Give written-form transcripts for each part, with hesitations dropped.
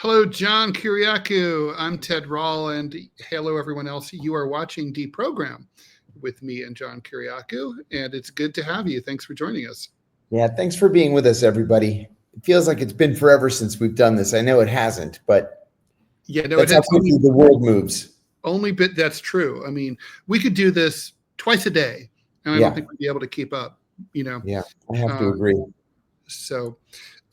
Hello, John Kiriakou. I'm Ted Rall, and hello, everyone else. You are watching DeProgram with me and John Kiriakou, and it's good to have you. Thanks for joining us. Yeah, thanks for being with us, everybody. It feels like it's been forever since we've done this. I know it hasn't, but yeah, no, that's how quickly the world moves. Only bit that's true. I mean, we could do this twice a day, and I don't think we'd be able to keep up. Yeah, I have to agree. So.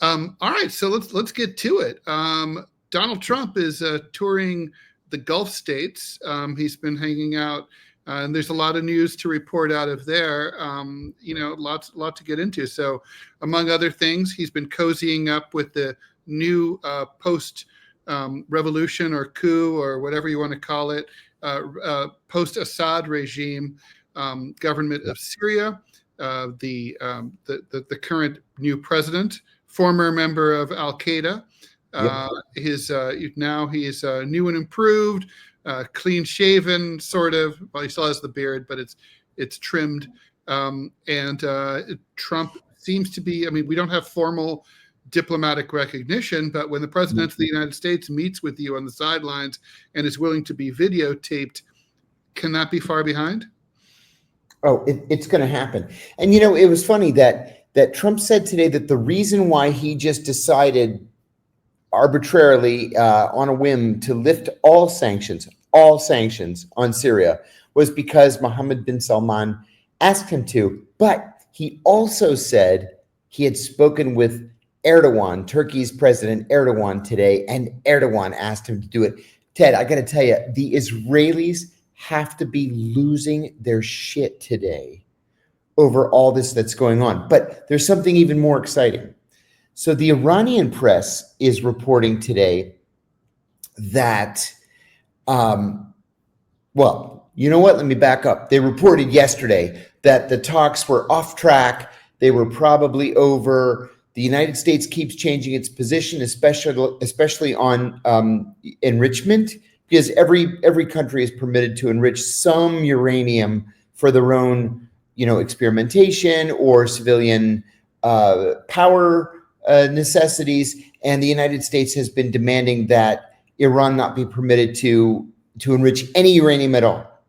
All right, so let's get to it. Donald Trump is touring the Gulf states. He's been hanging out, and there's a lot of news to report out of there. Lot to get into. So, among other things, he's been cozying up with the new post revolution or coup or whatever you want to call it, post Assad regime government of Syria. The current new president, former member of al-Qaeda. Now he's new and improved, clean shaven, sort of. Well, he still has the beard, but it's trimmed. Trump seems to be. I mean, we don't have formal diplomatic recognition, but when the president of the United States meets with you on the sidelines and is willing to be videotaped, can that be far behind? Oh, it's going to happen. And it was funny that Trump said today that the reason why he just decided arbitrarily on a whim to lift all sanctions on Syria was because Mohammed bin Salman asked him to. But he also said he had spoken with Erdogan, Turkey's President Erdogan, today, and Erdogan asked him to do it. Ted, I got to tell you, the Israelis have to be losing their shit today over all this that's going on. But there's something even more exciting. So the Iranian press is reporting today that, well, you know what? Let me back up. They reported yesterday that the talks were off track. They were probably over. The United States keeps changing its position, especially on enrichment, because every country is permitted to enrich some uranium for their own experimentation or civilian power necessities. And the United States has been demanding that Iran not be permitted to enrich any uranium at all.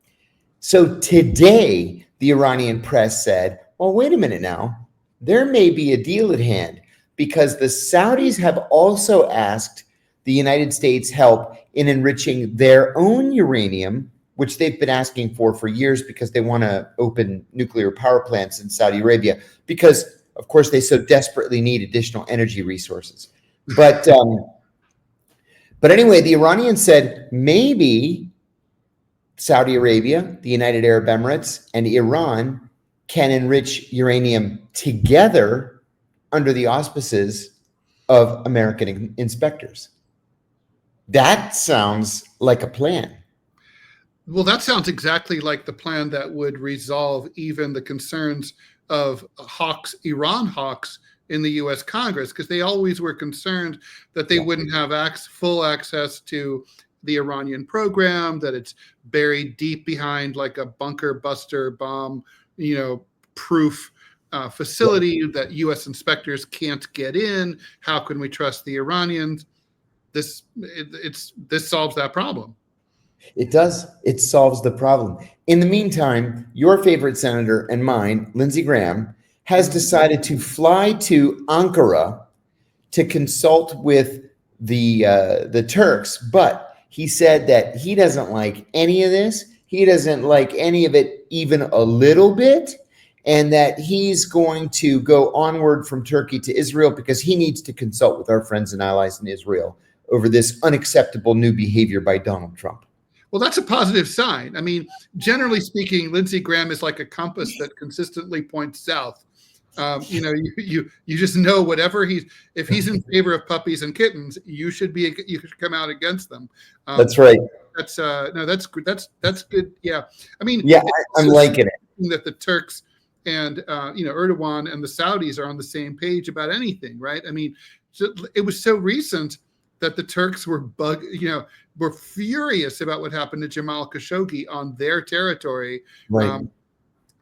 So today, the Iranian press said, well, wait a minute now. There may be a deal at hand, because the Saudis have also asked the United States help in enriching their own uranium, which they've been asking for years, because they want to open nuclear power plants in Saudi Arabia, because, of course, they so desperately need additional energy resources. But anyway, the Iranians said maybe Saudi Arabia, the United Arab Emirates, and Iran can enrich uranium together under the auspices of American inspectors. That sounds like a plan. Well, that sounds exactly like the plan that would resolve even the concerns of Iran hawks in the U.S. Congress, because they always were concerned that they wouldn't have full access to the Iranian program, that it's buried deep behind like a bunker buster bomb, proof facility, that U.S. inspectors can't get in. How can we trust the Iranians? This solves that problem. It does. It solves the problem. In the meantime, your favorite senator and mine, Lindsey Graham, has decided to fly to Ankara to consult with the Turks. But he said that he doesn't like any of this. He doesn't like any of it even a little bit. And that he's going to go onward from Turkey to Israel because he needs to consult with our friends and allies in Israel over this unacceptable new behavior by Donald Trump. Well, that's a positive sign. I mean, generally speaking, Lindsey Graham is like a compass that consistently points south. You just know if he's in favor of puppies and kittens, you should come out against them. That's right. That's good. Yeah. I mean, yeah, I'm liking it. That the Turks and Erdogan and the Saudis are on the same page about anything, right? I mean, it was so recent that the Turks were furious about what happened to Jamal Khashoggi on their territory. Right.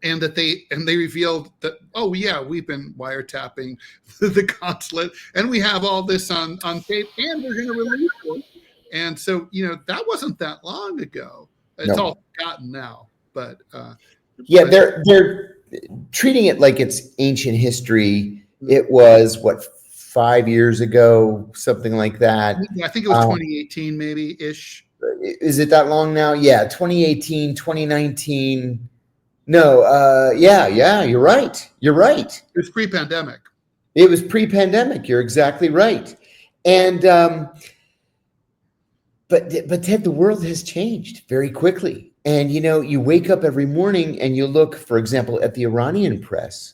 and they revealed that, oh yeah, we've been wiretapping the consulate, and we have all this on tape, and we're going to release it. And so, that wasn't that long ago. It's all forgotten now, but they're treating it like it's ancient history. It was 5 years ago, something like that. I think it was 2018, maybe ish. Is it that long now? Yeah, 2018, 2019. No, yeah, you're right. You're right. It was pre-pandemic. It was pre-pandemic. You're exactly right. And but Ted, the world has changed very quickly. And you wake up every morning and you look, for example, at the Iranian press.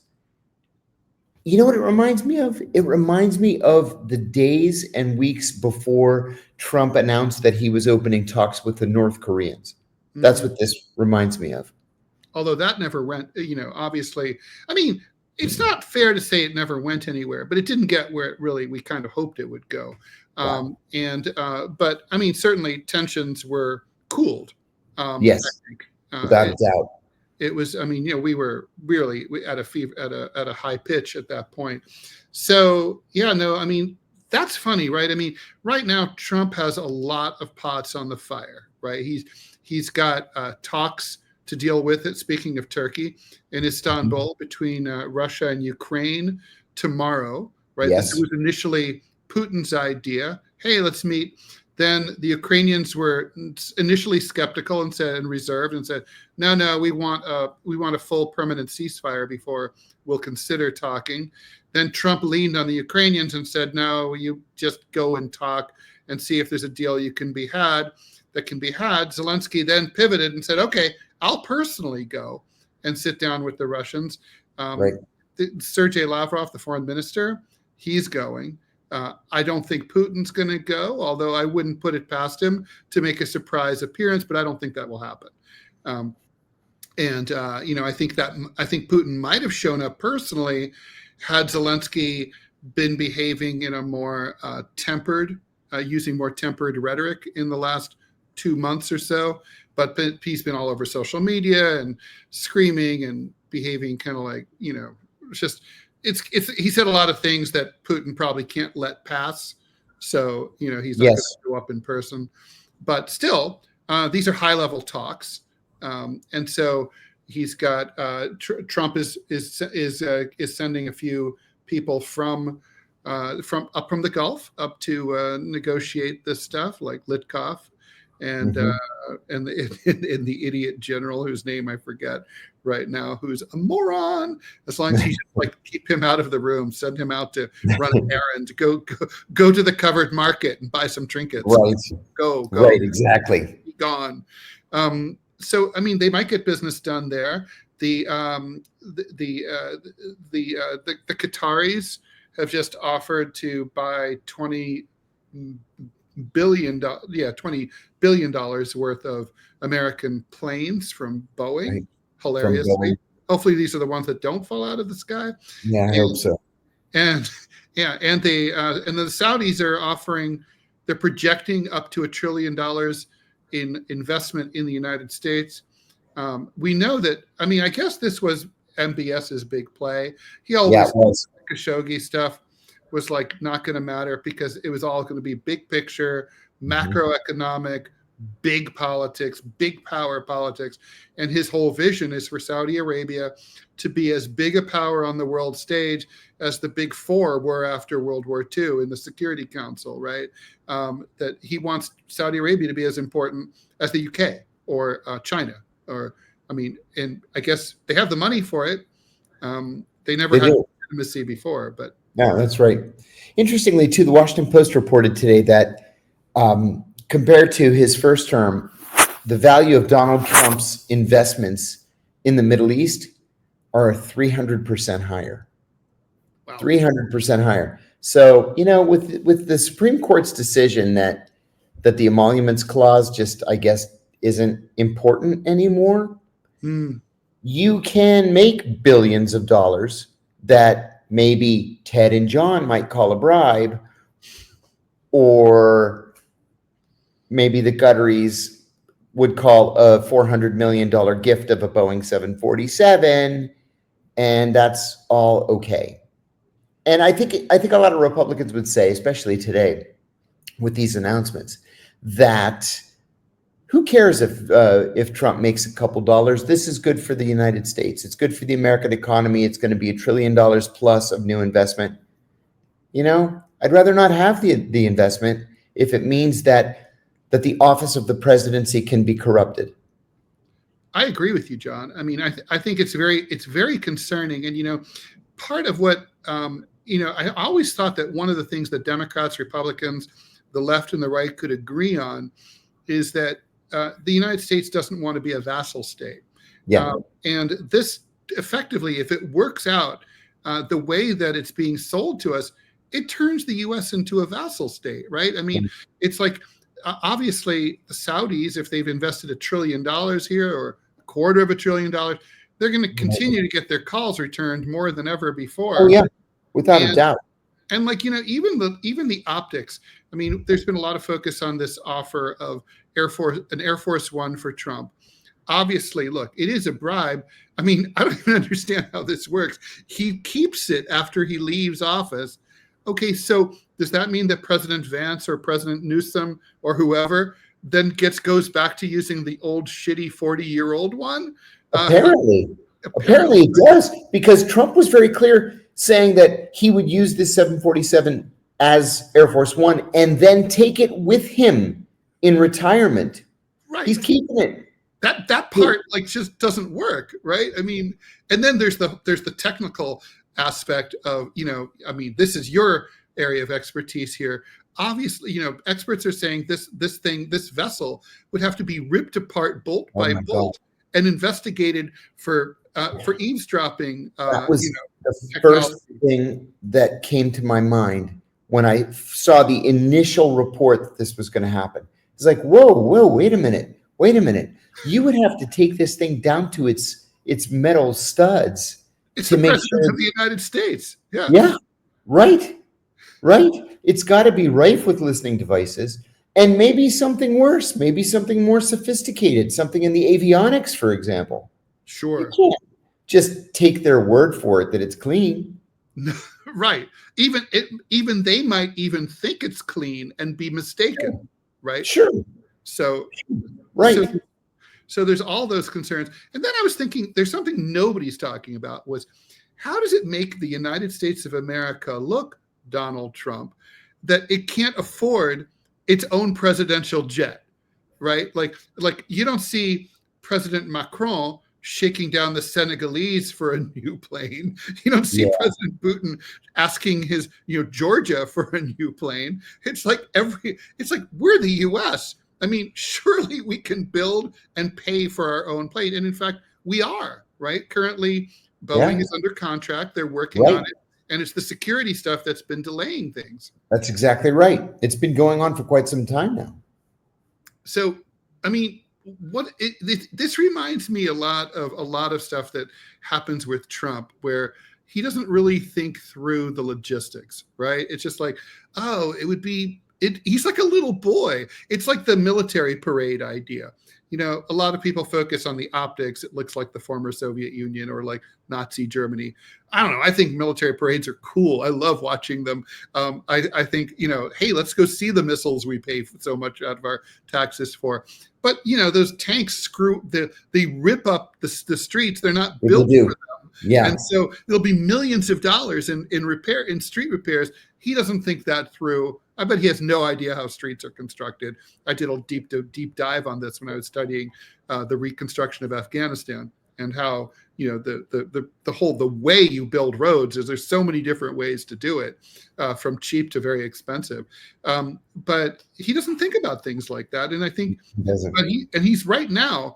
You know what it reminds me of? It reminds me of the days and weeks before Trump announced that he was opening talks with the North Koreans. That's what this reminds me of. Although that never went, obviously, I mean, it's not fair to say it never went anywhere, but it didn't get where we kind of hoped it would go. But I mean, certainly tensions were cooled. Yes, I think, without a doubt. It was, I mean, we were really at a high pitch at that point. So yeah, no, I mean, that's funny, right? I mean, right now Trump has a lot of pots on the fire, right? He's got talks to deal with it. Speaking of Turkey, in Istanbul between Russia and Ukraine tomorrow, right? Yes. This was initially Putin's idea. Hey, let's meet. Then the Ukrainians were initially skeptical and reserved and said, no, we want a full permanent ceasefire before we'll consider talking. Then Trump leaned on the Ukrainians and said, no, you just go and talk and see if there's a deal that can be had. Zelensky then pivoted and said, okay, I'll personally go and sit down with the Russians. Right. Sergei Lavrov, the foreign minister, he's going. I don't think Putin's going to go, although I wouldn't put it past him to make a surprise appearance, but I don't think that will happen. I think Putin might have shown up personally had Zelensky been behaving in a more using more tempered rhetoric in the last 2 months or so. But he's been all over social media and screaming and behaving kind of like, he said a lot of things that Putin probably can't let pass. So, he's not going to go up in person. But still, these are high-level talks. And so he's got Trump is sending a few people from the Gulf up to negotiate this stuff, like Litkov and the idiot general whose name I forget right now, who's a moron. As long as you keep him out of the room, send him out to run an errand, go to the covered market and buy some trinkets. Right. Go. Right. Exactly. Be gone. So I mean, they might get business done there. The Qataris have just offered to buy $20 billion worth of American planes from Boeing. Right. Hilariously. Hopefully these are the ones that don't fall out of the sky. Yeah, I hope so. And the Saudis are they're projecting up to $1 trillion in investment in the United States. We know that, I mean, I guess this was MBS's big play. He always Khashoggi stuff was not going to matter because it was all going to be big picture, macroeconomic, big politics, big power politics. And his whole vision is for Saudi Arabia to be as big a power on the world stage as the big four were after World War II in the Security Council, right? That he wants Saudi Arabia to be as important as the UK or China, and I guess they have the money for it. They never had legitimacy before, but. No, that's right. Interestingly, too, the Washington Post reported today that compared to his first term, the value of Donald Trump's investments in the Middle East are 300% higher. Wow. 300% higher. So, with the Supreme Court's decision that the emoluments clause just, I guess, isn't important anymore, you can make billions of dollars that maybe Ted and John might call a bribe, or maybe the Gutteries would call a $400 million gift of a Boeing 747, and that's all okay. And I think a lot of Republicans would say, especially today with these announcements, that who cares if Trump makes a couple dollars? This is good for the United States. It's good for the American economy. It's going to be $1 trillion plus of new investment. You know, I'd rather not have the investment if it means that the office of the presidency can be corrupted. I agree with you, John. I mean, I think it's very concerning. And, you know, part of what, you know, I always thought that one of the things that Democrats, Republicans, the left and the right could agree on is that the United States doesn't want to be a vassal state. Yeah. And this effectively, if it works out the way that it's being sold to us, it turns the U.S. into a vassal state, right? I mean, it's like, obviously the Saudis, if they've invested $1 trillion here or $250 billion, they're going to continue to get their calls returned more than ever before. Oh yeah, without a doubt. And like, you know, even the optics. I mean, there's been a lot of focus on this offer of an Air Force One for Trump. Obviously, look, it is a bribe. I mean, I don't even understand how this works. He keeps it after he leaves office. Okay, so does that mean that President Vance or President Newsom or whoever then goes back to using the old shitty 40-year-old one? Apparently it does, because Trump was very clear saying that he would use this 747 as Air Force One and then take it with him in retirement. Right. He's keeping it. That part like just doesn't work, right? I mean, and then there's the technical aspect of, you know, I mean, this is your area of expertise here. Obviously, you know, experts are saying this vessel would have to be ripped apart bolt by bolt and investigated for eavesdropping. That was the technology. first thing that came to my mind when I saw the initial report that this was going to happen. It's like, whoa, wait a minute. You would have to take this thing down to its metal studs. It's the president of the United States. Yeah. Yeah. Right. It's got to be rife with listening devices, and maybe something worse, maybe something more sophisticated, something in the avionics, for example. Sure. You can't just take their word for it that it's clean. Right. Even they might even think it's clean and be mistaken. Right. Sure. So, right. So there's all those concerns. And then I was thinking there's something nobody's talking about was how does it make the United States of America look, Donald Trump, that it can't afford its own presidential jet, right? Like you don't see President Macron shaking down the Senegalese for a new plane. You don't see President Putin asking his, you know, Georgia for a new plane. It's like we're the U.S. I mean, surely we can build and pay for our own plane. And in fact, we are, right? Currently, Boeing is under contract. They're working on it. And it's the security stuff that's been delaying things. That's exactly right. It's been going on for quite some time now. So, I mean, this reminds me a lot of stuff that happens with Trump, where he doesn't really think through the logistics, right? It's just like, oh, he's like a little boy. It's like the military parade idea. You know, a lot of people focus on the optics. It looks like the former Soviet Union or like Nazi Germany. I don't know. I think military parades are cool. I love watching them. I think, you know, hey, let's go see the missiles we pay so much out of our taxes for. But, you know, those tanks they rip up the streets. They're not built for them. Yeah. And so there'll be millions of dollars in street repairs. He doesn't think that through. I bet he has no idea how streets are constructed. I did a deep dive on this when I was studying the reconstruction of Afghanistan and how, you know, the way you build roads is there's so many different ways to do it, from cheap to very expensive. But he doesn't think about things like that. And I think he's right now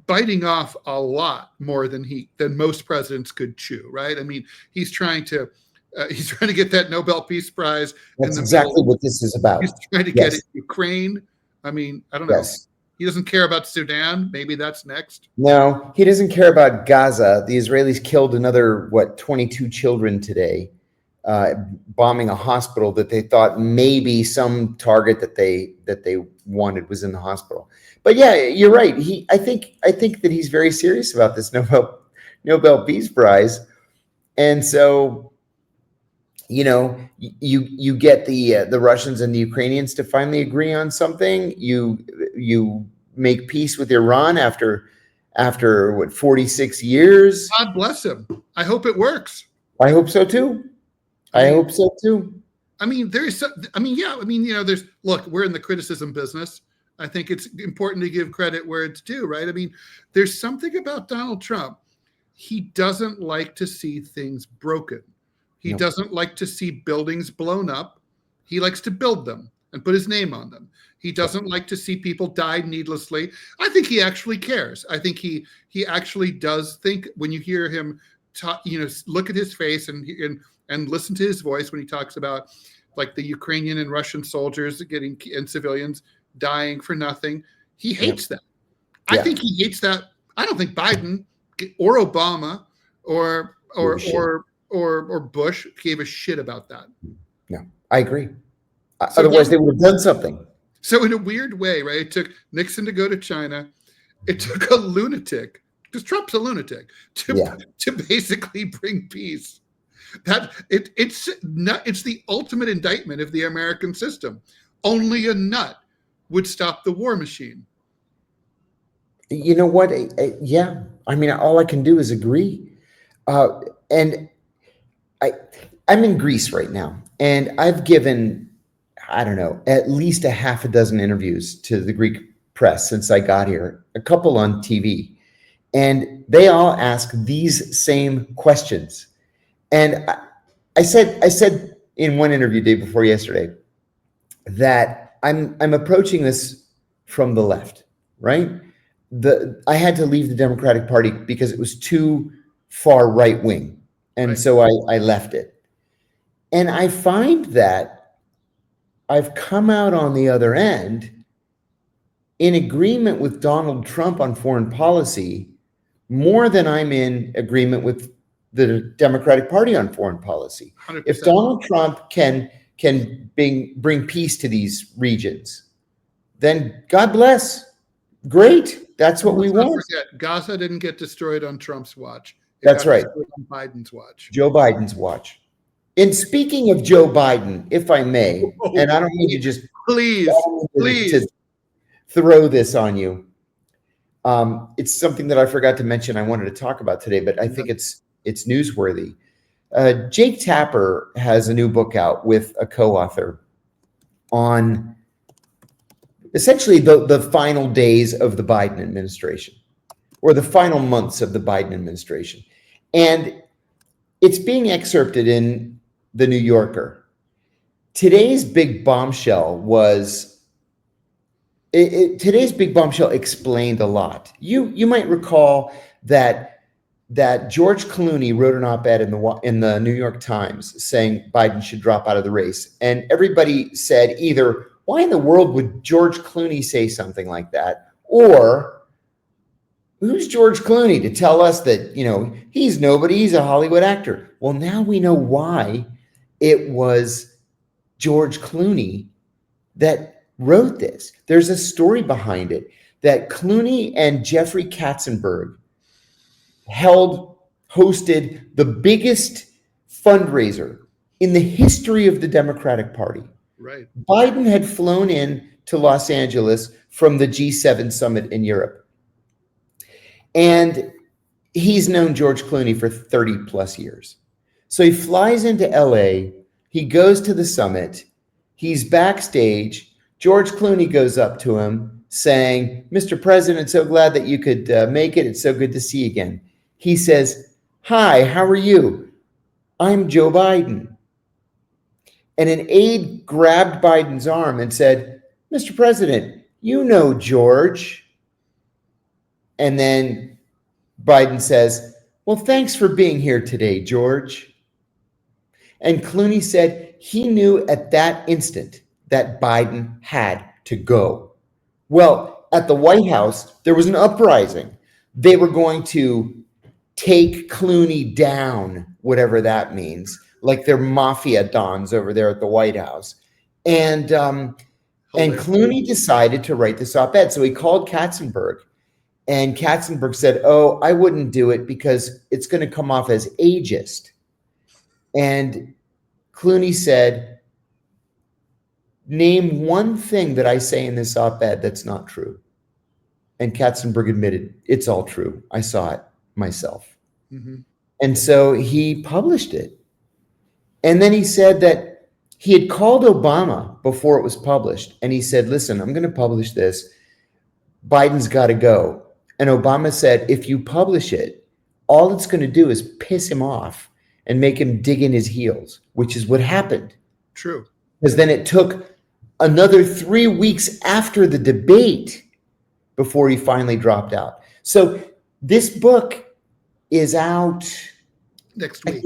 biting off a lot more than most presidents could chew. Right. I mean, he's trying to get that Nobel Peace Prize. That's exactly what this is about. He's trying to get it Ukraine. I mean, I don't know. He doesn't care about Sudan. Maybe that's next. No, he doesn't care about Gaza. The Israelis killed another, 22 children today. bombing a hospital that they thought maybe some target that they wanted was in the hospital. But yeah, you're right. I think that he's very serious about this Nobel Peace Prize, and so you get the Russians and the Ukrainians to finally agree on something. You make peace with Iran after what, 46 years. God bless him. I hope it works. I hope so too. I hope so too. I mean, there's look, we're in the criticism business. I think it's important to give credit where it's due, right? I mean, there's something about Donald Trump. He doesn't like to see things broken. He doesn't like to see buildings blown up. He likes to build them and put his name on them. He doesn't like to see people die needlessly. I think he actually cares. I think he actually does think, when you hear him talk, look at his face and listen to his voice when he talks about like the Ukrainian and Russian soldiers and civilians dying for nothing. He hates that. I think he hates that. I don't think Biden or Obama or Bush gave a shit about that. No, I agree. Otherwise, they would have done something. So in a weird way, right? It took Nixon to go to China. It took a lunatic, because Trump's a lunatic, to basically bring peace. It's the ultimate indictment of the American system. Only a nut would stop the war machine. You know what? Yeah. I mean, all I can do is agree. And I'm in Greece right now, and I've given, I don't know, at least a half a dozen interviews to the Greek press since I got here, a couple on TV, and they all ask these same questions. And I said in one interview day before yesterday that I'm approaching this from the left, right? I had to leave the Democratic Party because it was too far right wing, and so I left it. And I find that I've come out on the other end in agreement with Donald Trump on foreign policy more than I'm in agreement with the Democratic Party on foreign policy. 100%. If Donald Trump can bring peace to these regions, then God bless. Great. That's what we want. Forget, Gaza didn't get destroyed on Trump's watch. That's right. On Biden's watch. Joe Biden's watch. And speaking of Joe Biden, if I may, and I don't mean to just please to throw this on you. It's something that I forgot to mention I wanted to talk about today, but I think it's newsworthy. Jake Tapper has a new book out with a co-author on essentially the final days of the Biden administration, or the final months of the Biden administration. And it's being excerpted in The New Yorker. Today's big bombshell explained a lot. You might recall that George Clooney wrote an op-ed in the New York Times saying Biden should drop out of the race. And everybody said either, why in the world would George Clooney say something like that? Or, who's George Clooney to tell us that, he's nobody, he's a Hollywood actor? Well, now we know why it was George Clooney that wrote this. There's a story behind it that Clooney and Jeffrey Katzenberg hosted the biggest fundraiser in the history of the Democratic Party. Right. Biden had flown in to Los Angeles from the G7 summit in Europe. And he's known George Clooney for 30 plus years. So he flies into LA, he goes to the summit, he's backstage. George Clooney goes up to him saying, "Mr. President, so glad that you could make it. It's so good to see you again." He says, "Hi, how are you? I'm Joe Biden." And an aide grabbed Biden's arm and said, "Mr. President, you know George." And then Biden says, "Well, thanks for being here today, George." And Clooney said he knew at that instant that Biden had to go. Well, at the White House, there was an uprising. They were going to take Clooney down, whatever that means. like they're mafia dons over there at the White House. And Clooney decided to write this op-ed. So he called Katzenberg, and Katzenberg said, "Oh, I wouldn't do it because it's going to come off as ageist." And Clooney said, "Name one thing that I say in this op-ed that's not true." And Katzenberg admitted, "It's all true. I saw it myself." Mm-hmm. And so he published it. And then he said that he had called Obama before it was published. And he said, "Listen, I'm going to publish this. Biden's got to go." And Obama said, "If you publish it, all it's going to do is piss him off and make him dig in his heels," which is what happened. True. Because then it took another 3 weeks after the debate before he finally dropped out. So this book is out next week.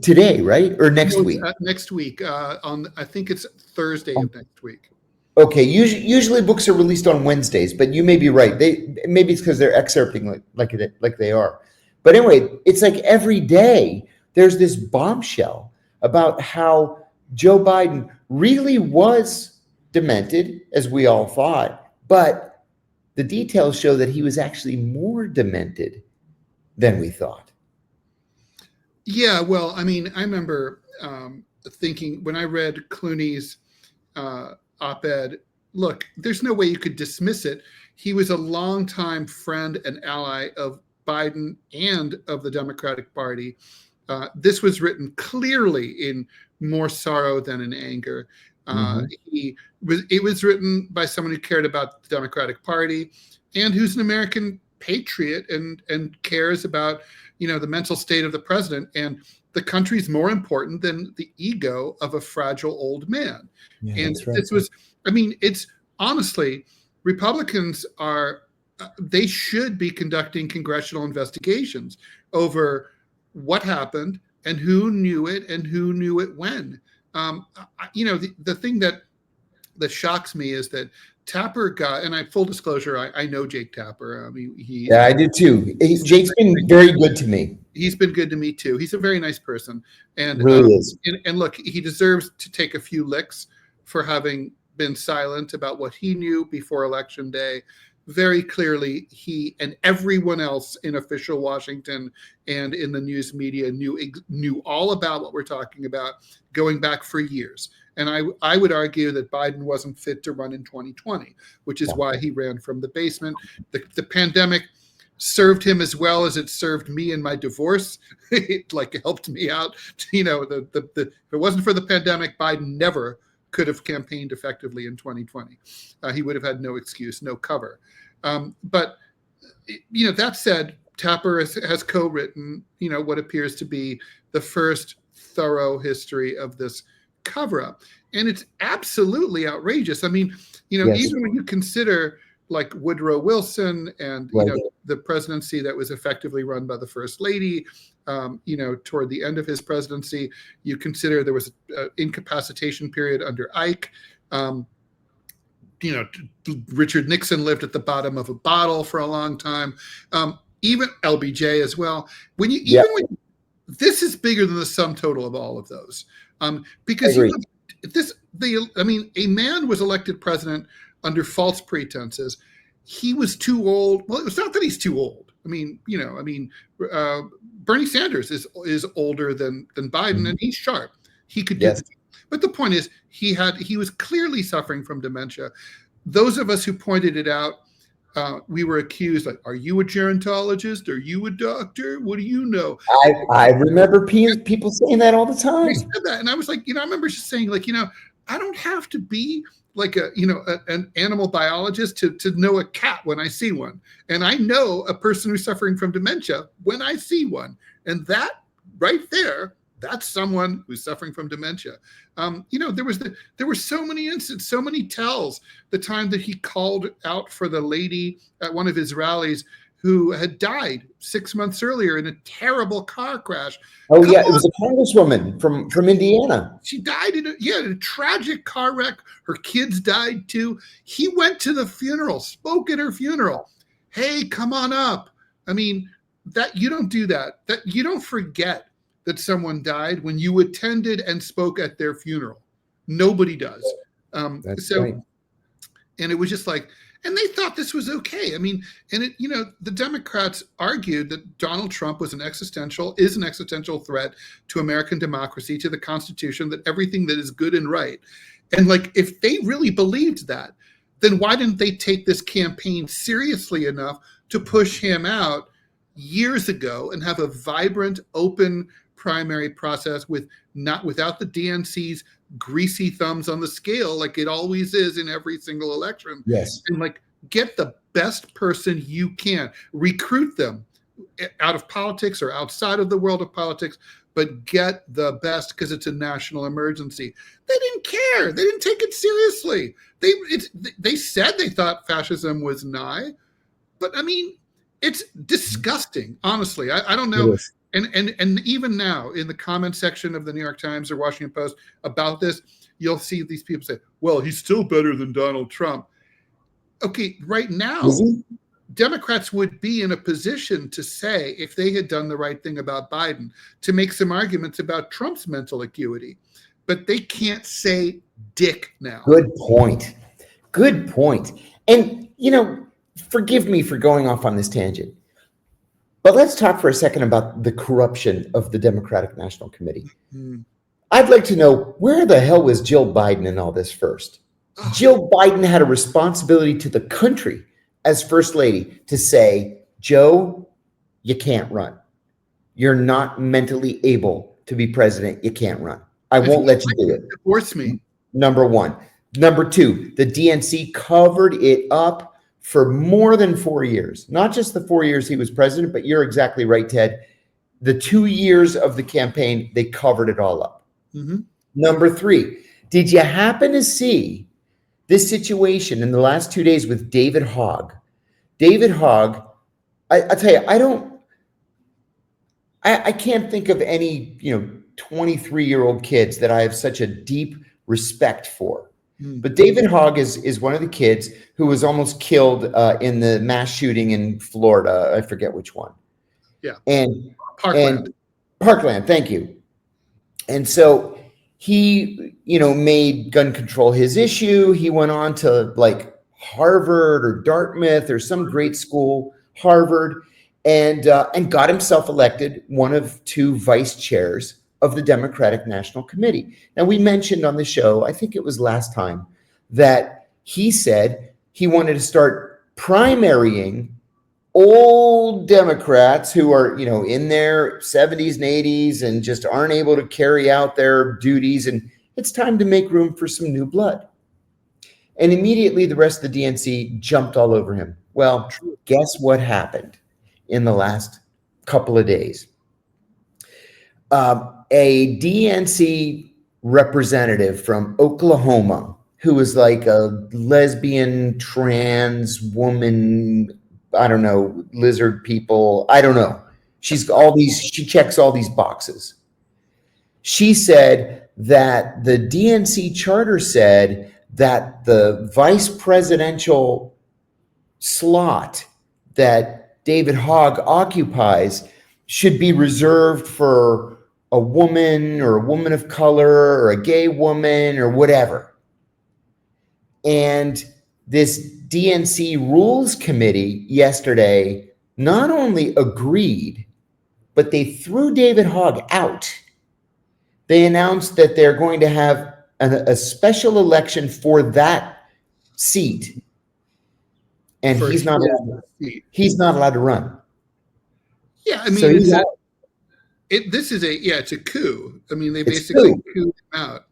Today, right? Or next week? Next week. I think it's Thursday of next week. Okay. Usually books are released on Wednesdays, but you may be right. Maybe it's because they're excerpting like they are. But anyway, it's like every day there's this bombshell about how Joe Biden really was demented, as we all thought, but the details show that he was actually more demented than we thought. Yeah, well, I mean, I remember thinking when I read Clooney's op-ed, look, there's no way you could dismiss it. He was a longtime friend and ally of Biden and of the Democratic Party. This was written clearly in more sorrow than in anger. It was written by someone who cared about the Democratic Party and who's an American patriot and cares about, the mental state of the president, and the country's more important than the ego of a fragile old man. Yeah, and right. This was, I mean, it's honestly, Republicans they should be conducting congressional investigations over what happened and who knew it and who knew it when. The thing that shocks me is that Tapper got, and full disclosure, I know Jake Tapper. I mean, yeah, I do too. Jake's been very good to me. He's been good to me too. He's a very nice person, and really is. And look, he deserves to take a few licks for having been silent about what he knew before Election Day. Very clearly, he and everyone else in official Washington and in the news media knew all about what we're talking about going back for years. And I would argue that Biden wasn't fit to run in 2020, which is why he ran from the basement. The pandemic served him as well as it served me in my divorce. It helped me out. If it wasn't for the pandemic, Biden never could have campaigned effectively in 2020. He would have had no excuse, no cover. But that said, Tapper has co-written, what appears to be the first thorough history of this cover-up, and it's absolutely outrageous. I mean, yes. Even when you consider like Woodrow Wilson and the presidency that was effectively run by the First Lady, toward the end of his presidency, you consider there was an incapacitation period under Ike. Richard Nixon lived at the bottom of a bottle for a long time. Even LBJ as well. When this is bigger than the sum total of all of those. Because a man was elected president under false pretenses. He was too old. Well, it's not that he's too old. Bernie Sanders is older than Biden, and he's sharp. He could do it. But the point is, he was clearly suffering from dementia. Those of us who pointed it out, we were accused, like, are you a gerontologist? Are you a doctor? What do you know? I remember people saying that all the time. They said that, and I was like, I remember just saying, like, I don't have to be like an animal biologist to know a cat when I see one, and I know a person who's suffering from dementia when I see one, and that right there, that's someone who's suffering from dementia. There were so many instances, so many tells. The time that he called out for the lady at one of his rallies who had died 6 months earlier in a terrible car crash. Oh, yeah, it was a congresswoman from Indiana. She died in a tragic car wreck. Her kids died too. He went to the funeral, spoke at her funeral. Hey, come on up. I mean, that you don't do that. That you don't forget that someone died when you attended and spoke at their funeral. Nobody does. That's right. And it was just like, and they thought this was okay. I mean, and it, the Democrats argued that Donald Trump is an existential threat to American democracy, to the Constitution, that everything that is good and right. And like, if they really believed that, then why didn't they take this campaign seriously enough to push him out years ago and have a vibrant, open primary process without the DNC's greasy thumbs on the scale, like it always is in every single election. Yes. And like, get the best person you can, recruit them out of politics or outside of the world of politics, but get the best, because it's a national emergency. They didn't care. They didn't take it seriously. They said they thought fascism was nigh, but I mean, it's disgusting. Honestly, I don't know. And even now in the comment section of the New York Times or Washington Post about this, you'll see these people say, well, he's still better than Donald Trump. Okay, right now, Democrats would be in a position to say, if they had done the right thing about Biden, to make some arguments about Trump's mental acuity. But they can't say dick now. Good point. Good point. And, forgive me for going off on this tangent, but let's talk for a second about the corruption of the Democratic National Committee. I'd like to know, where the hell was Jill Biden in all this first? Jill Biden had a responsibility to the country as First Lady to say, Joe, you can't run. You're not mentally able to be president. You can't run. I won't let you do it. Divorce me. Number one. Number two, the DNC covered it up for more than 4 years. Not just the 4 years he was president, but you're exactly right, Ted. The 2 years of the campaign, they covered it all up. Number three, did you happen to see this situation in the last 2 days with David Hogg? David Hogg, I'll tell you, I can't think of any, 23-year-old kids that I have such a deep respect for. But David Hogg is one of the kids who was almost killed in the mass shooting in Florida. I forget which one. Yeah. And Parkland. Parkland, thank you. And so he, made gun control his issue. He went on to like Harvard or Dartmouth or some great school, Harvard, and got himself elected one of two vice chairs of the Democratic National Committee. Now, we mentioned on the show, I think it was last time, that he said he wanted to start primarying old Democrats who are, in their 70s and 80s and just aren't able to carry out their duties. And it's time to make room for some new blood. And immediately the rest of the DNC jumped all over him. Well, guess what happened in the last couple of days? A DNC representative from Oklahoma who was like a lesbian, trans woman, I don't know, lizard people, I don't know. She checks all these boxes. She said that the DNC charter said that the vice presidential slot that David Hogg occupies should be reserved for a woman or a woman of color or a gay woman or whatever. And this DNC Rules Committee yesterday not only agreed, but they threw David Hogg out. They announced that they're going to have a special election for that seat. And he's not allowed to run. Yeah, I mean, so it's a coup. I mean, they basically couped him out.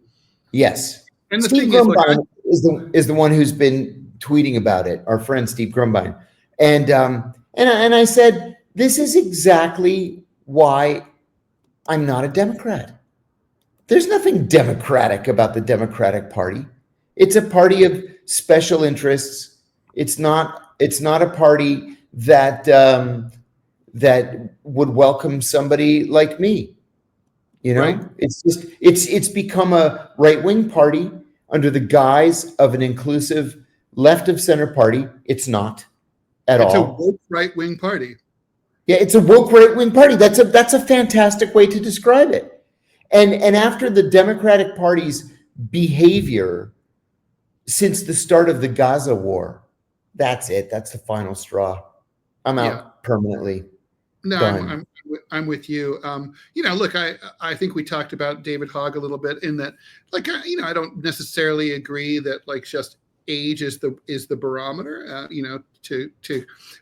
Yes. And the Steve thing Grumbine is the one who's been tweeting about it, our friend Steve Grumbine. And I said, this is exactly why I'm not a Democrat. There's nothing democratic about the Democratic Party. It's a party of special interests. It's not a party that would welcome somebody like me. Right. It's become a right-wing party under the guise of an inclusive left of center party. It's not at all. It's a woke right-wing party. Yeah, it's a woke right-wing party. That's a fantastic way to describe it. And after the Democratic Party's behavior since the start of the Gaza war, that's it. That's the final straw. I'm out permanently. No, Done. I'm with you. Look, I think we talked about David Hogg a little bit in that, like, I don't necessarily agree that like just age is the barometer.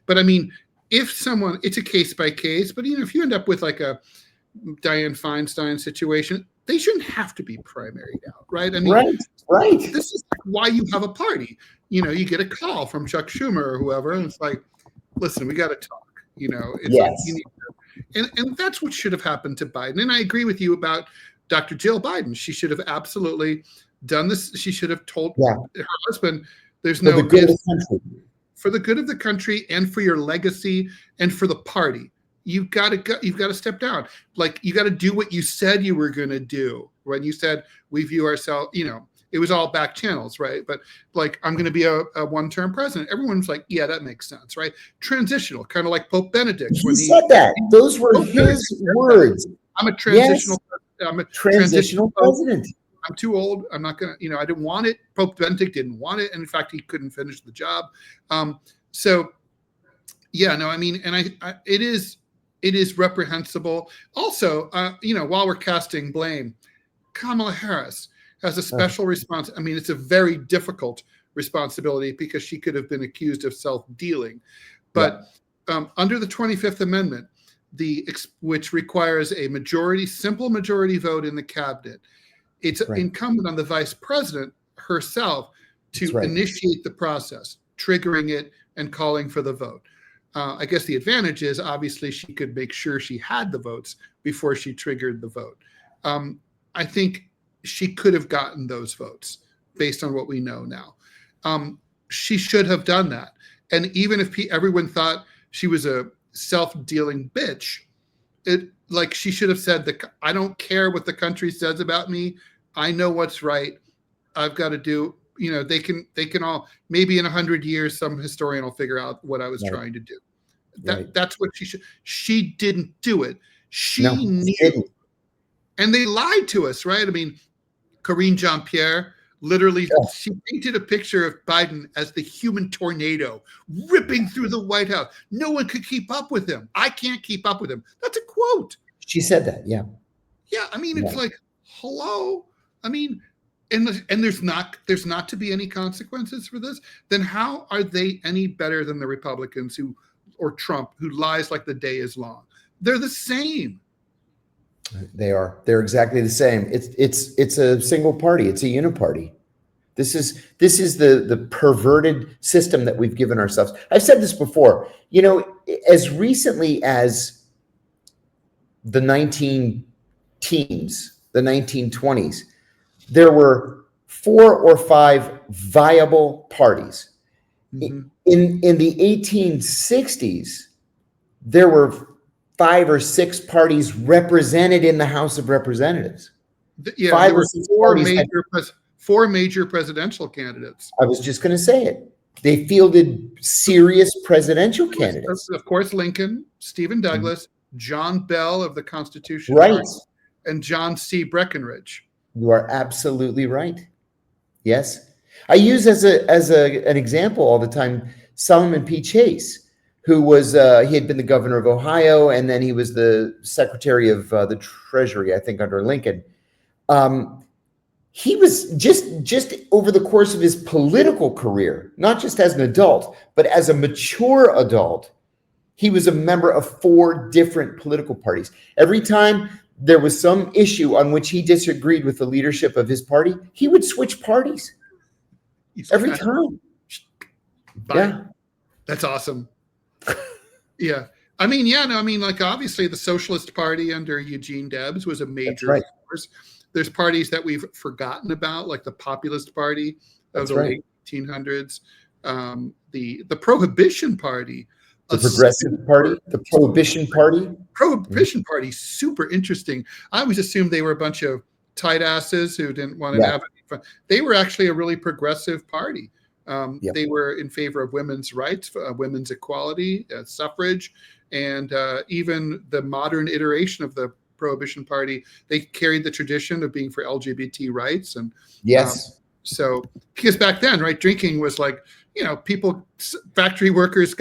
But I mean, if someone, it's a case by case. But if you end up with like a Dianne Feinstein situation, they shouldn't have to be primaried out, right? I mean, right. This is why you have a party. You get a call from Chuck Schumer or whoever, and it's like, listen, we got to talk. It's Yes. like you need to, and that's what should have happened to Biden. And I agree with you about Dr. Jill Biden. She should have absolutely done this. She should have told her husband, "There's no ifs, for the good of the country and for your legacy and for the party. You've got to step down. Like, you got to do what you said you were going to do when you said we view ourselves. It was all back channels, right? But like, I'm going to be a one-term president. Everyone's like, yeah, that makes sense, right? Transitional, kind of like Pope Benedict. He said that. Those were his words. I'm a transitional. Yes. I'm a transitional president. I'm too old. I'm not going to, I didn't want it. Pope Benedict didn't want it. And in fact, he couldn't finish the job. So yeah, no, I mean, and it is reprehensible. Also, while we're casting blame, Kamala Harris has a special response. I mean, it's a very difficult responsibility because she could have been accused of self-dealing. But under the 25th Amendment, which requires a simple majority vote in the cabinet, it's incumbent on the vice president herself to initiate the process, triggering it and calling for the vote. I guess the advantage is obviously she could make sure she had the votes before she triggered the vote. I think she could have gotten those votes based on what we know now. She should have done that. And even if everyone thought she was a self-dealing bitch, she should have said that I don't care what the country says about me. I know what's right. I've got to do, they can all, maybe in 100 years, some historian will figure out what I was trying to do. That's what she didn't do it. She knew. And they lied to us, right? I mean, Karine Jean-Pierre, literally, she painted a picture of Biden as the human tornado ripping through the White House. No one could keep up with him. I can't keep up with him. That's a quote. She said that, yeah. Yeah, I mean, it's like, hello? I mean, and there's not to be any consequences for this. Then how are they any better than the Republicans or Trump, who lies like the day is long? They're the same. They are. They're exactly the same. It's a single party. It's a uniparty. This is the perverted system that we've given ourselves. I've said this before. As recently as the 19-teens, the 1920s, there were 4 or 5 viable parties. Mm-hmm. In the 1860s, there were 5 or 6 parties represented in the House of Representatives. Yeah, 5 or 6 4 major presidential candidates. I was just going to say it. They fielded serious presidential candidates. Of course, Lincoln, Stephen Douglas, John Bell of the Constitution, right, and John C. Breckinridge. You are absolutely right. Yes, I use as an example all the time Solomon P. Chase, who was he had been the governor of Ohio, and then he was the secretary of the Treasury, I think, under Lincoln. He was just over the course of his political career, not just as an adult, but as a mature adult, he was a member of 4 different political parties. Every time there was some issue on which he disagreed with the leadership of his party, he would switch parties. Every time. Yeah. That's awesome. Yeah. I mean, like, obviously the Socialist Party under Eugene Debs was a major force. There's parties that we've forgotten about, like the Populist Party of the late 1800s, the Prohibition Party, the Progressive Party, the Prohibition Party. Prohibition Party, super interesting. I always assumed they were a bunch of tight asses who didn't want to have any fun. They were actually a really progressive party. Yep. They were in favor of women's rights, women's equality, suffrage, and even the modern iteration of the Prohibition Party. They carried the tradition of being for LGBT rights. And Yes. so, because back then, right, drinking was like, people, factory workers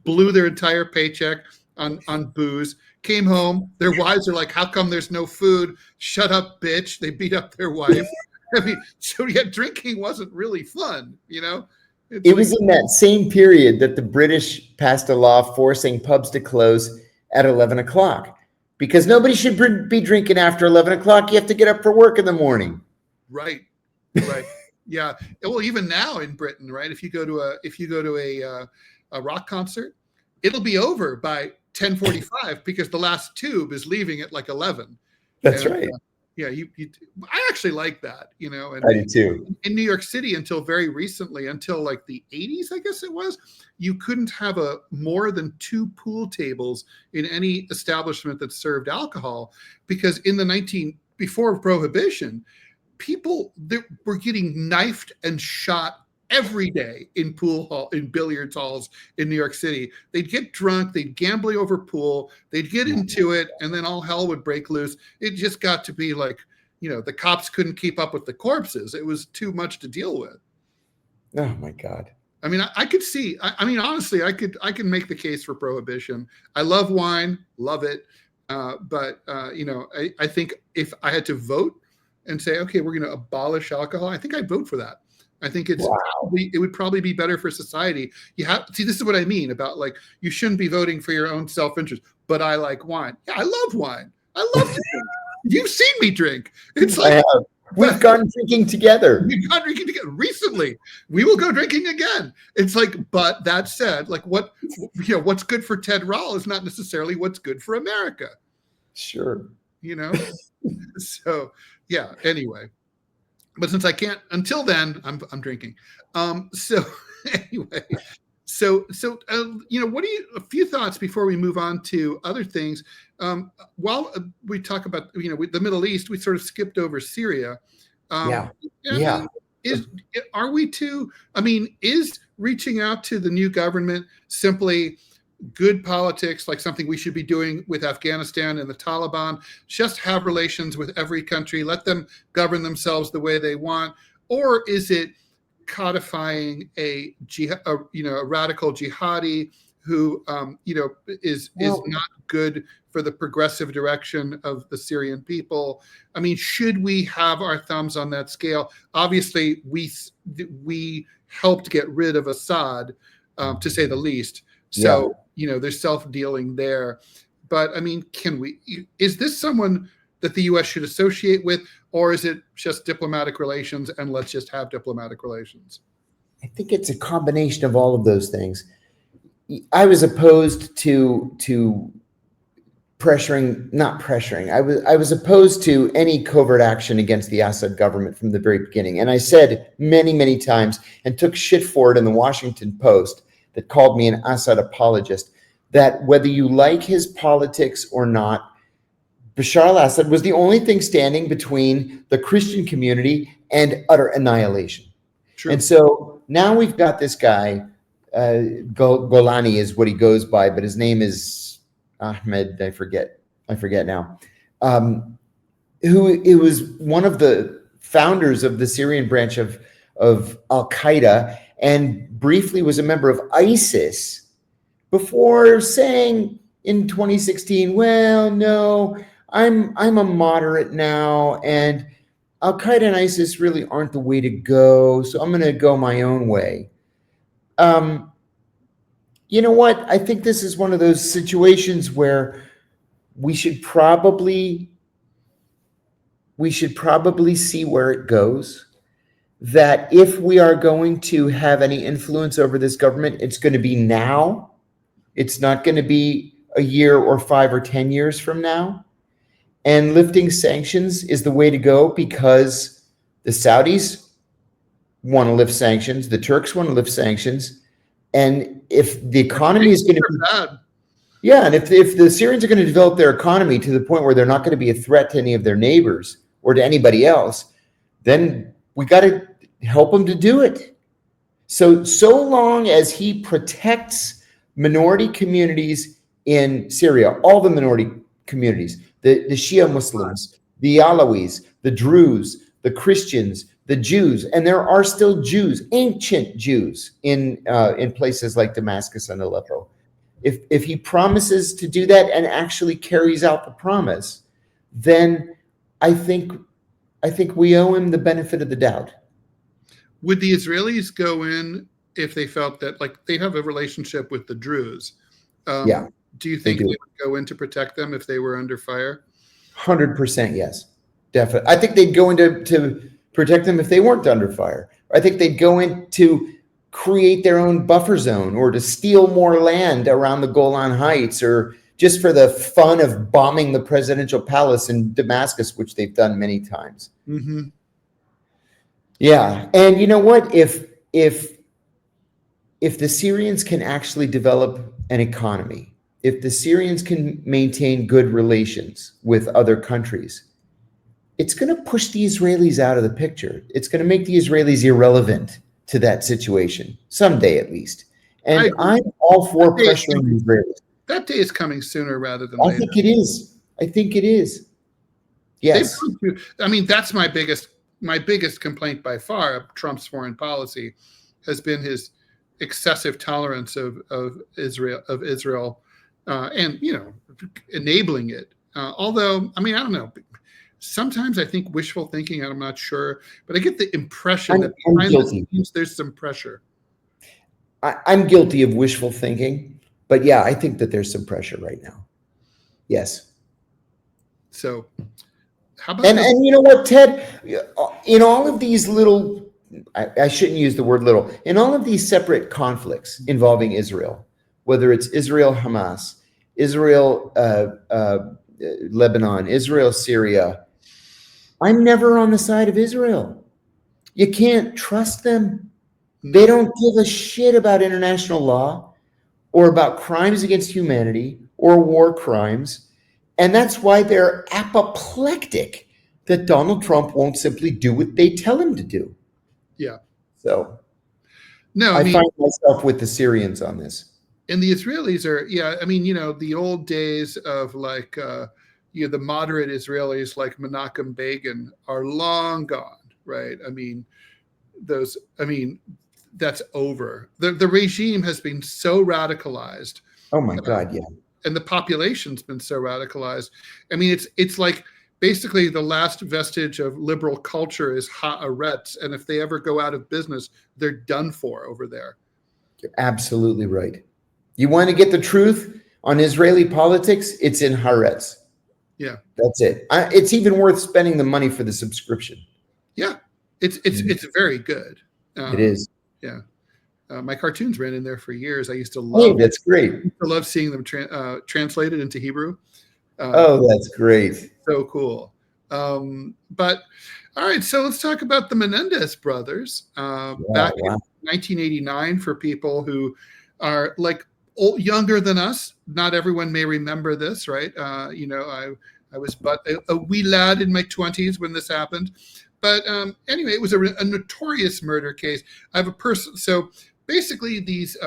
blew their entire paycheck on booze, came home, their wives are like, how come there's no food? Shut up, bitch. They beat up their wife. I mean, so yeah, drinking wasn't really fun, It was in that same period that the British passed a law forcing pubs to close at 11 o'clock because nobody should be drinking after 11 o'clock. You have to get up for work in the morning. Right. Yeah. Well, even now in Britain, right? If you go to a rock concert, it'll be over by 10:45 because the last tube is leaving at like 11. That's right. Yeah, I actually like that, and I do too. In New York City, until very recently, until like the 80s, I guess it was, you couldn't have more than 2 pool tables in any establishment that served alcohol, because before Prohibition, people were getting knifed and shot every day in billiards halls in New York City. They'd get drunk, they'd gamble over pool, they'd get into it, and then all hell would break loose. It just got to be like, the cops couldn't keep up with the corpses. It was too much to deal with. Oh my God. I mean, I could see, honestly, I can make the case for Prohibition. I love wine, love it. But I think if I had to vote and say, okay, we're going to abolish alcohol, I think I'd vote for that. I think it would probably be better for society. This is what I mean about, like, you shouldn't be voting for your own self-interest, but I like wine. Yeah, I love wine. I love to drink. You've seen me drink. It's like, we've gone drinking together. We've gone drinking together recently. We will go drinking again. It's like, but that said, like, what's good for Ted Rall is not necessarily what's good for America. Sure. So yeah, anyway. But since I can't, until then, I'm drinking. So anyway, what a few thoughts before we move on to other things. While we talk about, the Middle East, we sort of skipped over Syria. Is reaching out to the new government simply good politics, like something we should be doing with Afghanistan and the Taliban? Just have relations with every country, let them govern themselves the way they want? Or is it codifying a radical jihadi who is not good for the progressive direction of the Syrian people? I mean, should we have our thumbs on that scale? Obviously, we helped get rid of Assad, to say the least. So, there's self-dealing there. But I mean, is this someone that the U.S. should associate with, or is it just diplomatic relations and let's just have diplomatic relations? I think it's a combination of all of those things. I was opposed to not pressuring. I was opposed to any covert action against the Assad government from the very beginning. And I said many, many times, and took shit for it in the Washington Post that called me an Assad apologist, that whether you like his politics or not, Bashar al-Assad was the only thing standing between the Christian community and utter annihilation. True. And so now we've got this guy, Golani is what he goes by, but his name is Ahmed, I forget now, who was one of the founders of the Syrian branch of al-Qaeda, and briefly was a member of ISIS before saying in 2016, well, no, I'm a moderate now, and al-Qaeda and ISIS really aren't the way to go, so I'm going to go my own way. You know what? I think this is one of those situations where we should probably see where it goes. That if we are going to have any influence over this government, it's going to be now. It's not going to be a year or 5 or 10 years from now. And lifting sanctions is the way to go because the Saudis want to lift sanctions. The Turks want to lift sanctions. And if the economy is going to be bad. Yeah, and if the Syrians are going to develop their economy to the point where they're not going to be a threat to any of their neighbors or to anybody else, then we got to help them to do it. So long as he protects minority communities in Syria, all the minority communities, the Shia Muslims, the Alawis, the Druze, the Christians, the Jews, and there are still Jews, ancient Jews in places like Damascus and Aleppo. If he promises to do that and actually carries out the promise, then I think we owe him the benefit of the doubt. Would the Israelis go in if they felt that, like, they have a relationship with the Druze? Yeah. Do you think they would go in to protect them if they were under fire? 100% yes. Definitely. I think they'd go in to protect them if they weren't under fire. I think they'd go in to create their own buffer zone or to steal more land around the Golan Heights, or just for the fun of bombing the presidential palace in Damascus, which they've done many times. Mm-hmm. Yeah. And you know what? If the Syrians can actually develop an economy, if the Syrians can maintain good relations with other countries, it's going to push the Israelis out of the picture. It's going to make the Israelis irrelevant to that situation, someday at least. And I'm all for pressuring the Israelis. That day is coming sooner rather than later. I think it is. I think it is. Yes. I mean, that's my biggest complaint by far of Trump's foreign policy has been his excessive tolerance of Israel, and, you know, enabling it. Although, I mean, I don't know. Sometimes I think wishful thinking, I'm not sure, but I get the impression that behind the scenes there's some pressure. I'm guilty of wishful thinking, but yeah, I think that there's some pressure right now. Yes. So how about and you know what, Ted, in all of these little, I shouldn't use the word little, in all of these separate conflicts involving Israel, whether it's Israel Hamas, Israel Lebanon, Israel Syria, I'm never on the side of Israel. You can't trust them. They don't give a shit about international law or about crimes against humanity or war crimes. And that's why they're apoplectic that Donald Trump won't simply do what they tell him to do. Yeah. So no, I find myself with the Syrians on this. And the Israelis are, yeah, I mean, you know, the old days of like, you know, the moderate Israelis like Menachem Begin are long gone, right? I mean, that's over. The regime has been so radicalized. Oh my God, yeah. And the population's been so radicalized. I mean, it's like basically the last vestige of liberal culture is haaretz, and if they ever go out of business, they're done for over there. You're absolutely right. You want to get the truth on Israeli politics? It's in haaretz. Yeah, that's it. It's even worth spending the money for the subscription. Yeah, it's very good. It is. Yeah. My cartoons ran in there for years. I used to love. Hey, that's great. I love seeing them translated into Hebrew. Oh, that's great. So cool. But all right, so let's talk about the Menendez brothers. Back in 1989, for people who are like younger than us, not everyone may remember this, right? You know, I was but a wee lad in my 20s when this happened. But anyway, it was a notorious murder case. I have a person. So basically, these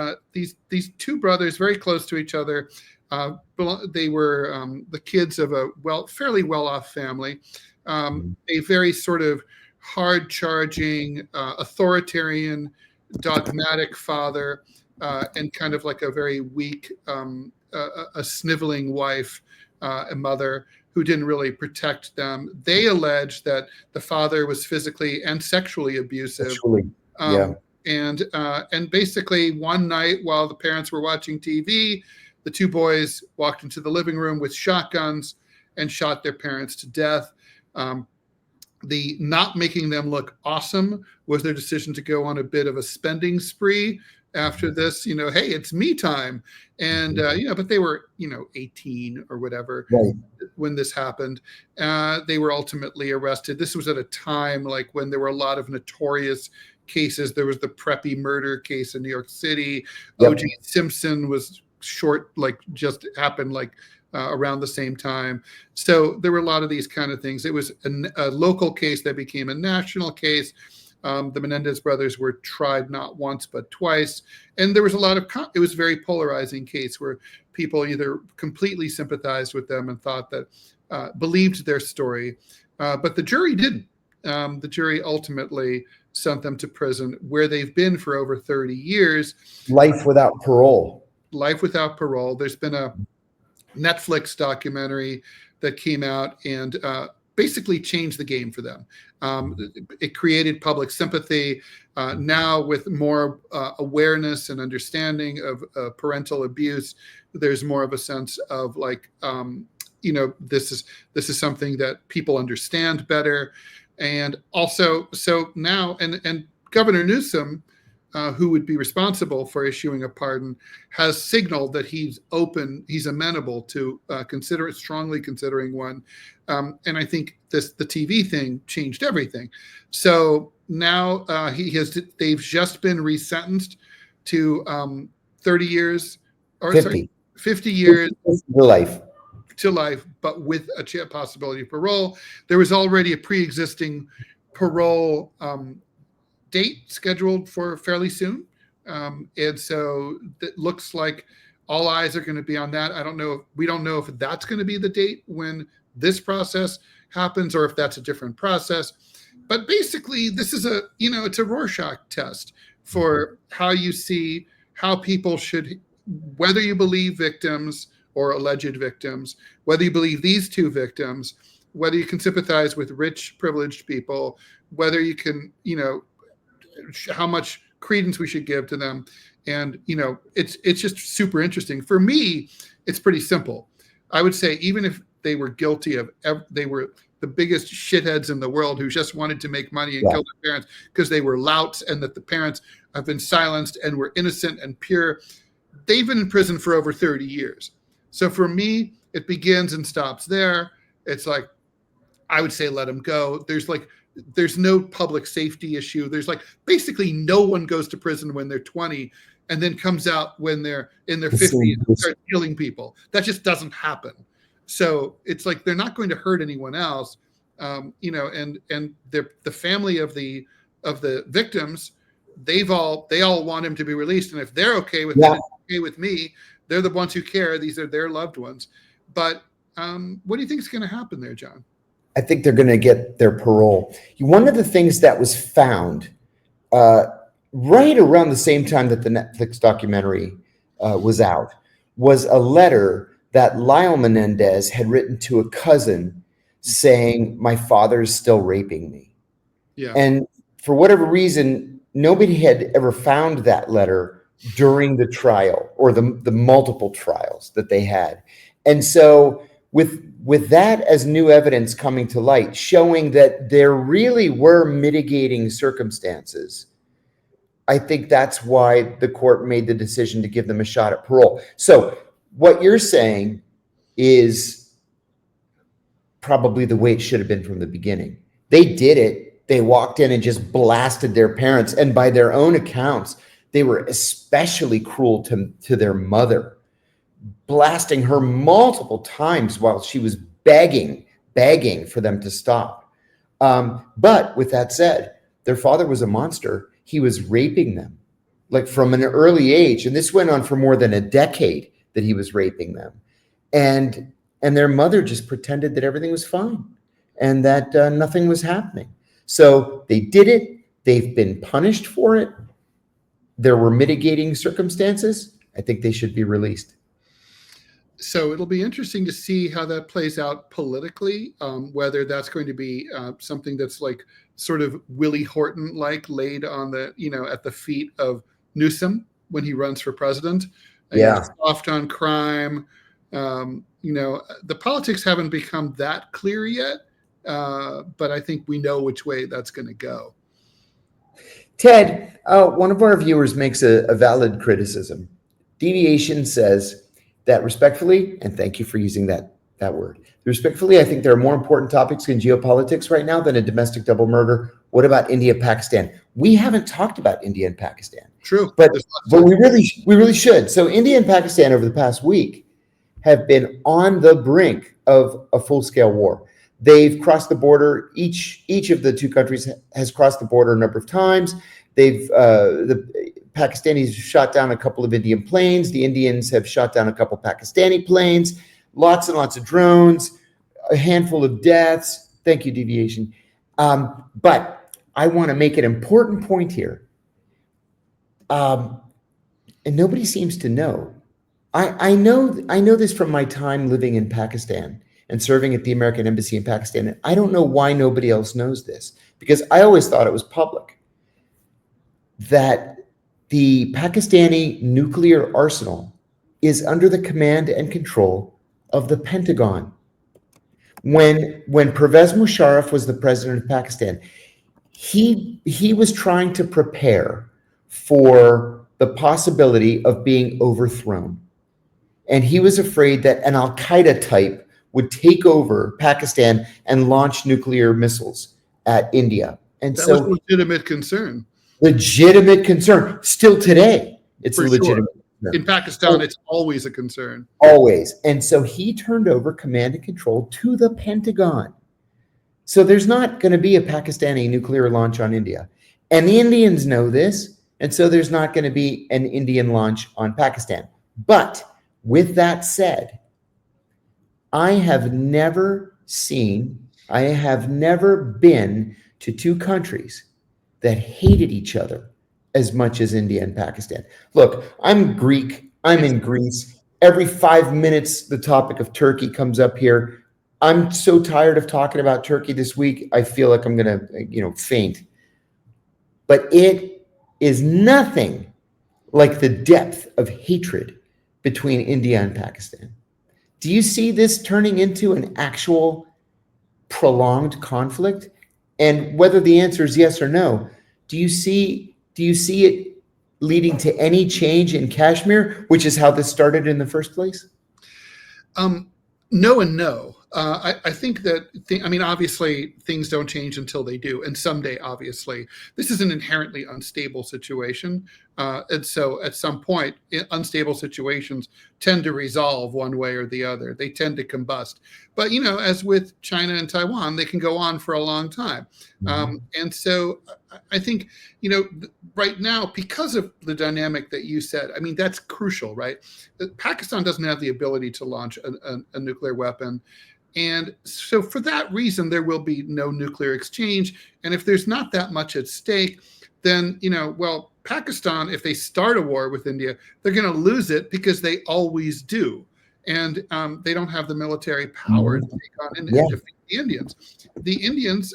two brothers, very close to each other, they were the kids of a fairly well-off family. A very sort of hard-charging, authoritarian, dogmatic father, and kind of like a very weak, a sniveling wife, a mother who didn't really protect them. They allege that the father was physically and sexually abusive. Yeah. And basically one night while the parents were watching TV, the two boys walked into the living room with shotguns and shot their parents to death. The not making them look awesome was their decision to go on a bit of a spending spree after this, you know, hey, it's me time. And, you know, but they were, you know, 18 or whatever when this happened. They were ultimately arrested. This was at a time like when there were a lot of notorious cases. There was the Preppy murder case in New York City. O.J. Simpson was just happened like around the same time. So there were a lot of these kind of things. It was a local case that became a national case. The Menendez brothers were tried not once but twice, and there was a lot of it was a very polarizing case where people either completely sympathized with them and thought that believed their story, but the jury didn't. The jury ultimately sent them to prison, where they've been for over 30 years. Life without parole. Life without parole. There's been a Netflix documentary that came out and basically changed the game for them. It created public sympathy. Now, with more awareness and understanding of parental abuse, there's more of a sense of like, this is something that people understand better. And also, so now, and Governor Newsom, who would be responsible for issuing a pardon, has signaled that he's amenable to strongly considering one. And I think the TV thing changed everything. So now they've just been resentenced to 30 years, or 50 years to life, but with a possibility of parole. There was already a pre-existing parole date scheduled for fairly soon. And so it looks like all eyes are going to be on that. We don't know if that's going to be the date when this process happens, or if that's a different process. But basically, this is it's a Rorschach test for how you see how people should, whether you believe victims or alleged victims, whether you believe these two victims, whether you can sympathize with rich, privileged people, whether you can, how much credence we should give to them. And, it's just super interesting. For me, it's pretty simple. I would say, even if they were guilty of, they were the biggest shitheads in the world who just wanted to make money and kill their parents because they were louts, and that the parents have been silenced and were innocent and pure, they've been in prison for over 30 years. So for me, it begins and stops there. It's like, I would say, let them go. There's no public safety issue. There's basically no one goes to prison when they're 20 and then comes out when they're in their 50s and start killing people. That just doesn't happen. So it's like, they're not going to hurt anyone else. And the family of the victims, they all want him to be released. And if they're okay with it, it's okay with me. They're the ones who care. These are their loved ones. But what do you think is going to happen there, John? I think they're going to get their parole. One of the things that was found right around the same time that the Netflix documentary was out was a letter that Lyle Menendez had written to a cousin saying, "My father is still raping me." Yeah. And for whatever reason, nobody had ever found that letter during the trial, or the multiple trials that they had. And so with that as new evidence coming to light, showing that there really were mitigating circumstances, I think that's why the court made the decision to give them a shot at parole. So what you're saying is probably the way it should have been from the beginning. They did it. They walked in and just blasted their parents. And by their own accounts, they were especially cruel to their mother, blasting her multiple times while she was begging for them to stop. But with that said, their father was a monster. He was raping them from an early age. And this went on for more than a decade that he was raping them. And their mother just pretended that everything was fine and that nothing was happening. So they did it. They've been punished for it. There were mitigating circumstances. I think they should be released. So it'll be interesting to see how that plays out politically, whether that's going to be something that's sort of Willie Horton laid on at the feet of Newsom when he runs for president. Soft on crime. The politics haven't become that clear yet, but I think we know which way that's going to go. Ted, one of our viewers makes a valid criticism. Deviation says that respectfully, and thank you for using that word, respectfully, I think there are more important topics in geopolitics right now than a domestic double murder. What about India, Pakistan? We haven't talked about India and Pakistan. True. But we really should. So India and Pakistan over the past week have been on the brink of a full-scale war. They've crossed the border. Each of the two countries has crossed the border a number of times. The Pakistanis shot down a couple of Indian planes. The Indians have shot down a couple Pakistani planes. Lots and lots of drones. A handful of deaths. Thank you, Deviation. But I want to make an important point here. And nobody seems to know. I know this from my time living in Pakistan and serving at the American Embassy in Pakistan. And I don't know why nobody else knows this, because I always thought it was public, that the Pakistani nuclear arsenal is under the command and control of the Pentagon. When Pervez Musharraf was the president of Pakistan, he was trying to prepare for the possibility of being overthrown. And he was afraid that an al-Qaeda type would take over Pakistan and launch nuclear missiles at India. And that was a legitimate concern. Legitimate concern. Still today, it's a legitimate concern. In Pakistan, it's always a concern. Always. And so he turned over command and control to the Pentagon. So there's not going to be a Pakistani nuclear launch on India. And the Indians know this. And so there's not going to be an Indian launch on Pakistan. But with that said, I have never been to two countries that hated each other as much as India and Pakistan. Look, I'm Greek. I'm in Greece. Every 5 minutes, the topic of Turkey comes up here. I'm so tired of talking about Turkey this week. I feel like I'm going to, faint. But it is nothing like the depth of hatred between India and Pakistan. Do you see this turning into an actual prolonged conflict? And whether the answer is yes or no, do you see it leading to any change in Kashmir, which is how this started in the first place? No and no. I think that, obviously things don't change until they do. And someday, obviously, this is an inherently unstable situation. And so at some point, unstable situations tend to resolve one way or the other. They tend to combust. But, as with China and Taiwan, they can go on for a long time. And so I think, right now, because of the dynamic that you said, that's crucial, right? Pakistan doesn't have the ability to launch a nuclear weapon. And so for that reason, there will be no nuclear exchange. And if there's not that much at stake, then, Pakistan, if they start a war with India, they're going to lose it because they always do. And they don't have the military power to take on and defeat the Indians. The Indians,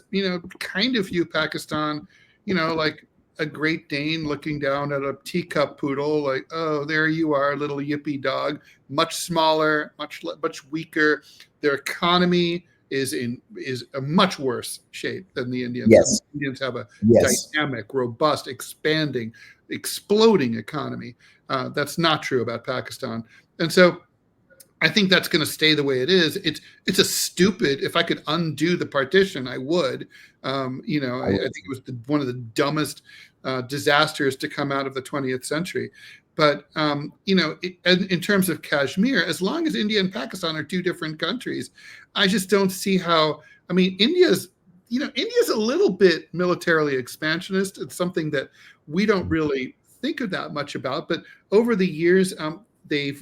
kind of view Pakistan, like a Great Dane looking down at a teacup poodle, like, oh, there you are, little yippy dog, much smaller, much weaker. Their economy is a much worse shape than the Indians. Yes. The Indians have a dynamic, robust, expanding, exploding economy. That's not true about Pakistan. And so I think that's going to stay the way it is. It's a stupid, if I could undo the partition, I would. I think it was one of the dumbest disasters to come out of the 20th century. But, in terms of Kashmir, as long as India and Pakistan are two different countries, I just don't see how, India's a little bit militarily expansionist. It's something that we don't really think that much about. But over the years, they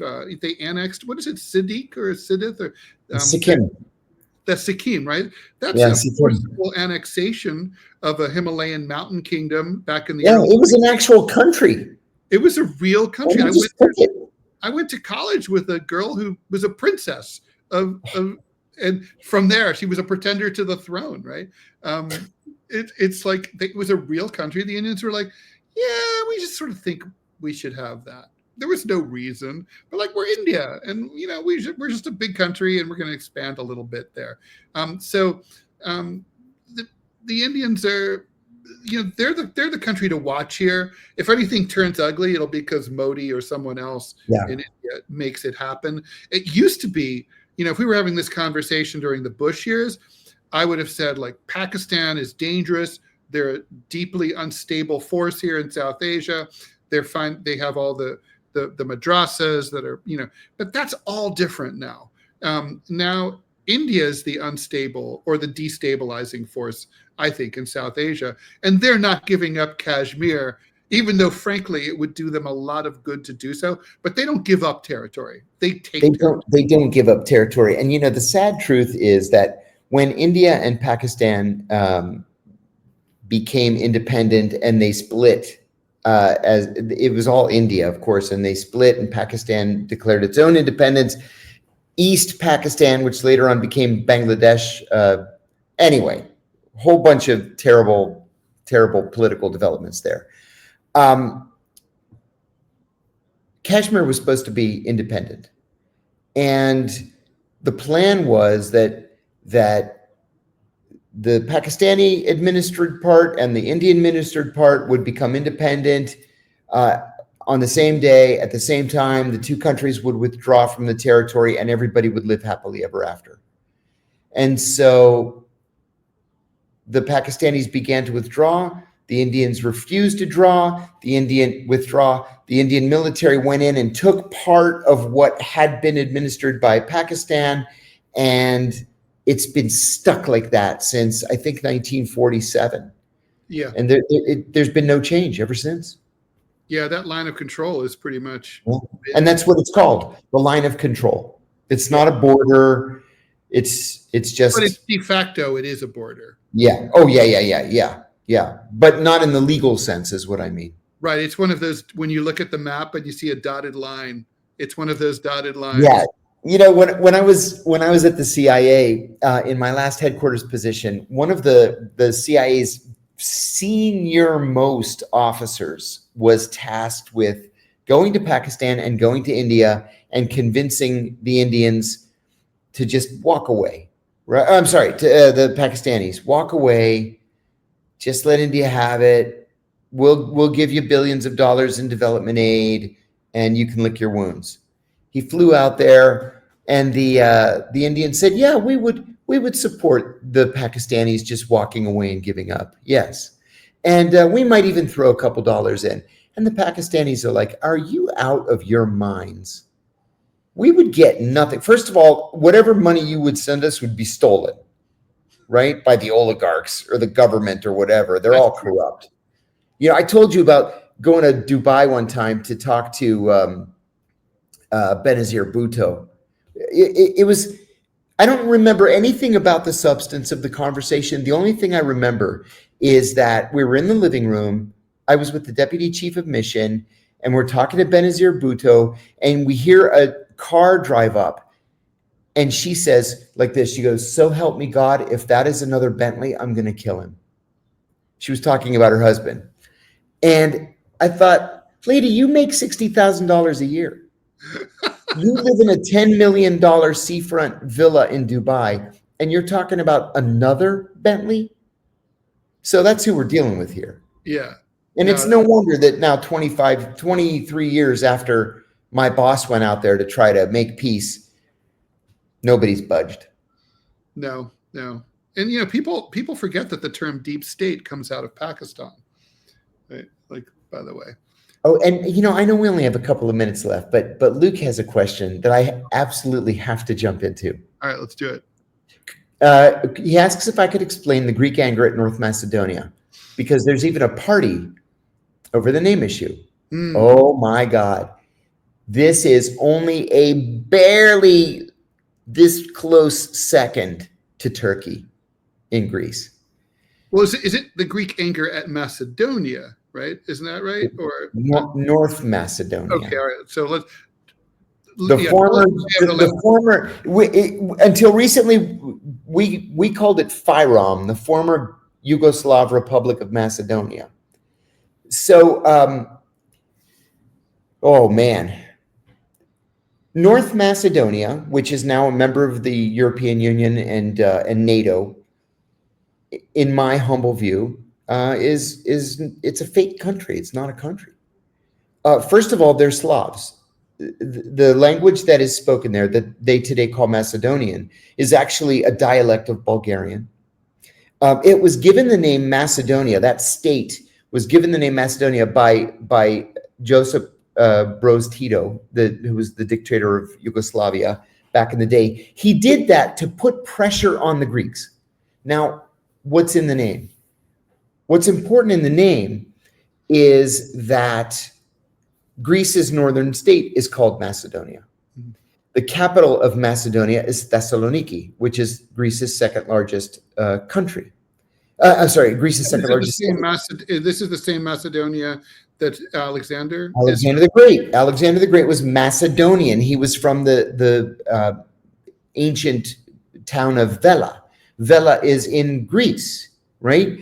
annexed, what is it, Siddiq or Sidith or Sikkim. That's Sikkim, right? That's a forcible annexation of a Himalayan mountain kingdom back in the early 90s. It was an actual country. It was a real country. I went to college with a girl who was a princess and from there she was a pretender to the throne, right? It's like it was a real country. The Indians were like, yeah, we just sort of think we should have that. There was no reason, but like, we're India, and we're just a big country, and we're going to expand a little bit there. So the Indians are, they're the country to watch here. If anything turns ugly, it'll be because Modi or someone else in India makes it happen. It used to be, if we were having this conversation during the Bush years, I would have said, like, Pakistan is dangerous. They're a deeply unstable force here in South Asia. They're fine. They have all the madrasas that are, but that's all different now. Now India is the unstable or the destabilizing force, I think, in South Asia. And they're not giving up Kashmir, even though, frankly, it would do them a lot of good to do so. But they don't give up territory. They take territory. They don't give up territory. And, you know, the sad truth is that when India and Pakistan became independent and they split, as it was all India, of course, and they split and Pakistan declared its own independence. East Pakistan, which later on became Bangladesh. Anyway, a whole bunch of terrible political developments there. Kashmir was supposed to be independent. And the plan was that the Pakistani administered part and the Indian administered part would become independent on the same day. At the same time, the two countries would withdraw from the territory and everybody would live happily ever after. And so the Pakistanis began to withdraw. The Indians refused to withdraw. The Indian military went in and took part of what had been administered by Pakistan, and it's been stuck like that since, I think, 1947. Yeah. And there's been no change ever since. Yeah, that line of control is pretty much. And that's what it's called, the line of control. It's not a border. It's just. But it's de facto, it is a border. Yeah. Oh, yeah. But not in the legal sense is what I mean. Right. It's one of those, when you look at the map and you see a dotted line, it's one of those dotted lines. Yeah. You know, when I was at the CIA in my last headquarters position, one of the CIA's senior most officers was tasked with going to Pakistan and going to India and convincing the Indians to just walk away. Right? I'm sorry, to the Pakistanis, walk away. Just let India have it. We'll give you billions of dollars in development aid, and you can lick your wounds. He flew out there, and the Indians said, "Yeah, we would support the Pakistanis just walking away and giving up. Yes, and we might even throw a couple dollars in." And the Pakistanis are like, "Are you out of your minds? We would get nothing. First of all, whatever money you would send us would be stolen, right, by the oligarchs or the government or whatever. They're all corrupt." You know, I told you about going to Dubai one time to talk to Benazir Bhutto. It was, I don't remember anything about the substance of the conversation. The only thing I remember is that we were in the living room. I was with the deputy chief of mission, and we're talking to Benazir Bhutto, and we hear a car drive up, and she says like this, she goes, "So help me God, if that is another Bentley, I'm going to kill him." She was talking about her husband. And I thought, lady, you make $60,000 a year. You live in a $10 million seafront villa in Dubai, and you're talking about another Bentley? So that's who we're dealing with here. Yeah. And it's no wonder that now 23 years after my boss went out there to try to make peace, nobody's budged. No. And, you know, people forget that the term deep state comes out of Pakistan. Right? Like, by the way. Oh, and you know, I know we only have a couple of minutes left, but Luke has a question that I absolutely have to jump into. All right, let's do it. He asks if I could explain the Greek anger at North Macedonia, because there's even a party over the name issue. Oh my God. This is only a barely this close second to Turkey in Greece. Well, is it the Greek anger at Macedonia, right? Isn't that right? Or North Macedonia. Okay, all right. So let's. Until recently, we called it FYROM, the former Yugoslav Republic of Macedonia. So, oh man. North Macedonia, which is now a member of the European Union and NATO, in my humble view, it's a fake country. It's not a country. First of all, they're Slavs. The language that is spoken there, that they today call Macedonian, is actually a dialect of Bulgarian. It was given the name Macedonia. That state was given the name Macedonia by Joseph Broz Tito, who was the dictator of Yugoslavia back in the day. He did that to put pressure on the Greeks. Now, what's in the name? What's important in the name is that Greece's northern state is called Macedonia. The capital of Macedonia is Thessaloniki, which is Greece's second largest country. I'm sorry, Greece's second largest city. This is the same Macedonia that Alexander the Great. Alexander the Great was Macedonian. He was from the ancient town of Vela. Vela is in Greece, right?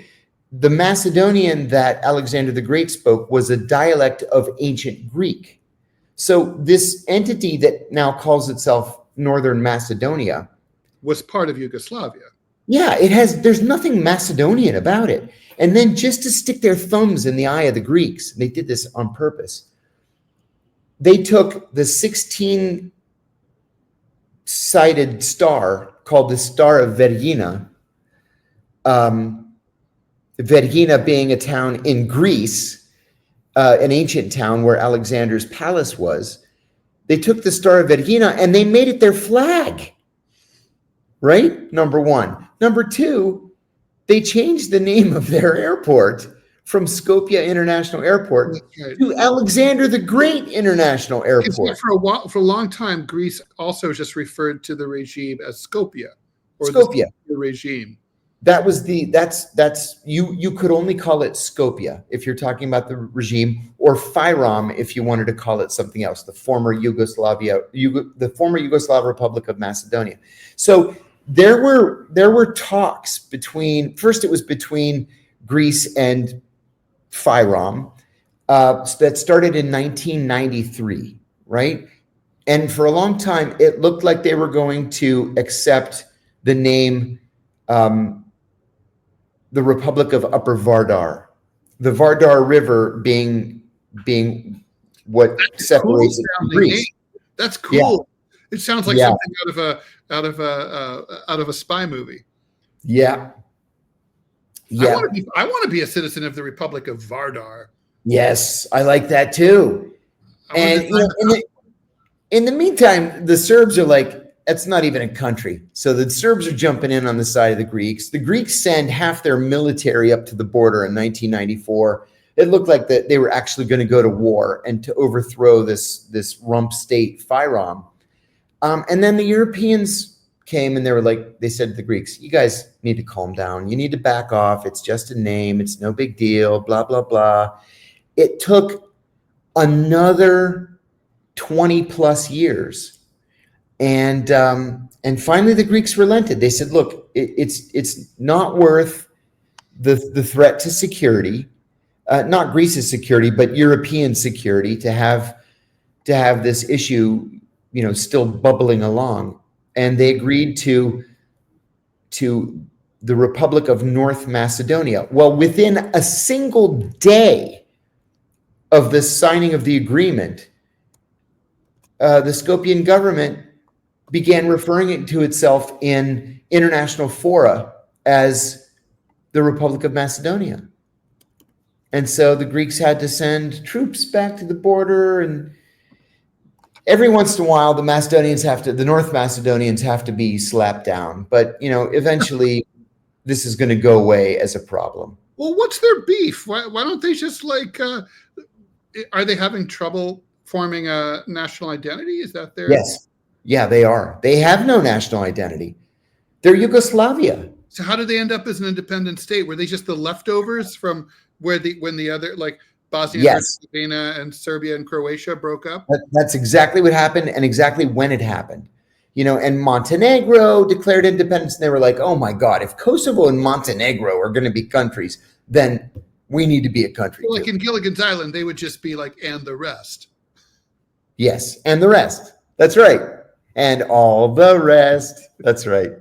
The Macedonian that Alexander the Great spoke was a dialect of ancient Greek. So this entity that now calls itself Northern Macedonia was part of Yugoslavia. Yeah, there's nothing Macedonian about it. And then just to stick their thumbs in the eye of the Greeks, they did this on purpose. They took the 16-sided star called the Star of Vergina, Vergina being a town in Greece, an ancient town where Alexander's palace was. They took the Star of Vergina and they made it their flag, right? Number one. Number two, they changed the name of their airport from Skopje International Airport to Alexander the Great International Airport. For a long time, Greece also just referred to the regime as Skopje, or Skopje. The regime. That was that's you could only call it Skopje if you're talking about the regime, or Fyrom if you wanted to call it something else, the former Yugoslav Republic of Macedonia. So there were talks between Greece and Fyrom that started in 1993, right? And for a long time, it looked like they were going to accept the name the Republic of Upper Vardar, the Vardar River being what separates it from Greece. That's cool. Yeah. It sounds like something out of a spy movie. Yeah. Yeah. I want to be a citizen of the Republic of Vardar. Yes, I like that too. And in the meantime, the Serbs are like, it's not even a country. So the Serbs are jumping in on the side of the Greeks. The Greeks send half their military up to the border in 1994. It looked like that they were actually going to go to war and to overthrow this rump state, Fyrom. And then the Europeans came and they said to the Greeks, you guys need to calm down. You need to back off. It's just a name. It's no big deal, blah, blah, blah. It took another 20 plus years. And finally the Greeks relented. They said, look, it's not worth the threat to security, not Greece's security, but European security to have this issue, still bubbling along. And they agreed to the Republic of North Macedonia. Well, within a single day of the signing of the agreement, the Skopjean government began referring to itself in international fora as the Republic of Macedonia. And so the Greeks had to send troops back to the border, and every once in a while, the North Macedonians have to be slapped down. But, eventually this is going to go away as a problem. Well, what's their beef? Why don't they just are they having trouble forming a national identity? Is that their... Yes. Yeah, they are. They have no national identity. They're Yugoslavia. So how did they end up as an independent state? Were they just the leftovers from when the other, like Bosnia and Herzegovina and Serbia and Croatia broke up? That's exactly what happened, and exactly when it happened. And Montenegro declared independence, and they were like, oh my God, if Kosovo and Montenegro are going to be countries, then we need to be a country. Well, like in Gilligan's Island, they would just be like, and the rest. Yes, and the rest. That's right. And all the rest. That's right.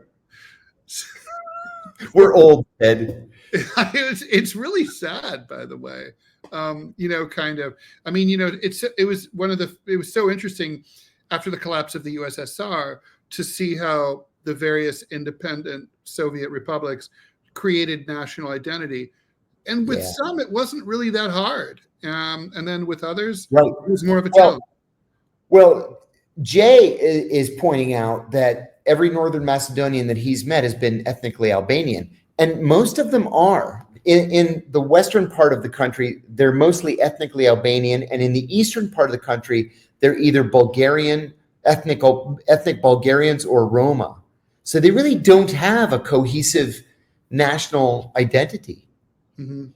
We're old, Ed. It's really sad, by the way. Kind of. I mean, it was so interesting after the collapse of the USSR to see how the various independent Soviet republics created national identity. And with some, it wasn't really that hard. And then with others, it was more of a challenge. Well, Jay is pointing out that every Northern Macedonian that he's met has been ethnically Albanian, and most of them are. In the western part of the country, they're mostly ethnically Albanian, and in the eastern part of the country, they're either Bulgarian, ethnic Bulgarians, or Roma. So they really don't have a cohesive national identity. Mm-hmm.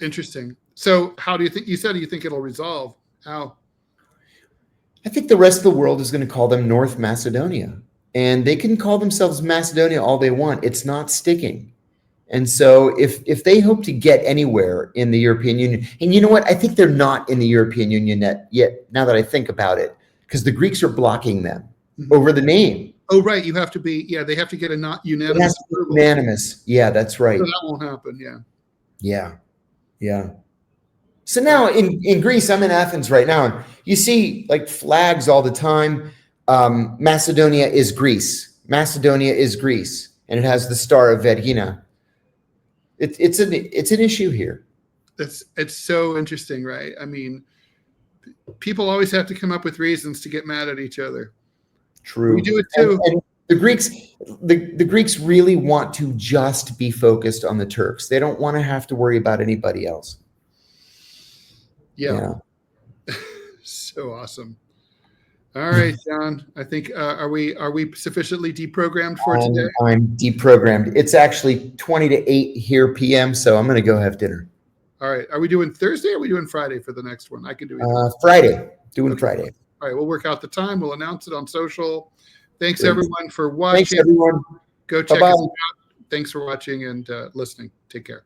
Interesting. So how do you think, you said you think it'll resolve? How? I think the rest of the world is going to call them North Macedonia, and they can call themselves Macedonia all they want. It's not sticking. And so if they hope to get anywhere in the European Union, and you know what, I think they're not in the European Union yet, now that I think about it, because the Greeks are blocking them over the name. Oh, right. You have to be, yeah, they have to get a not unanimous. It has to be unanimous. Yeah, that's right. So that won't happen. Yeah. Yeah. Yeah. So now in Greece, I'm in Athens right now, and you see like flags all the time. Macedonia is Greece. Macedonia is Greece. And it has the star of Vergina. It's an issue here. It's so interesting, right? I mean, people always have to come up with reasons to get mad at each other. True. We do it too. And the Greeks really want to just be focused on the Turks. They don't want to have to worry about anybody else. Yeah. So awesome. All right, John. I think are we sufficiently deprogrammed for today? I'm deprogrammed. It's actually 20 to 8 here p.m. So I'm going to go have dinner. All right. Are we doing Thursday or are we doing Friday for the next one? I can do it. Friday. Doing Friday. All right. We'll work out the time. We'll announce it on social. Thanks everyone for watching. Thanks everyone. Go check us out. Thanks for watching and listening. Take care.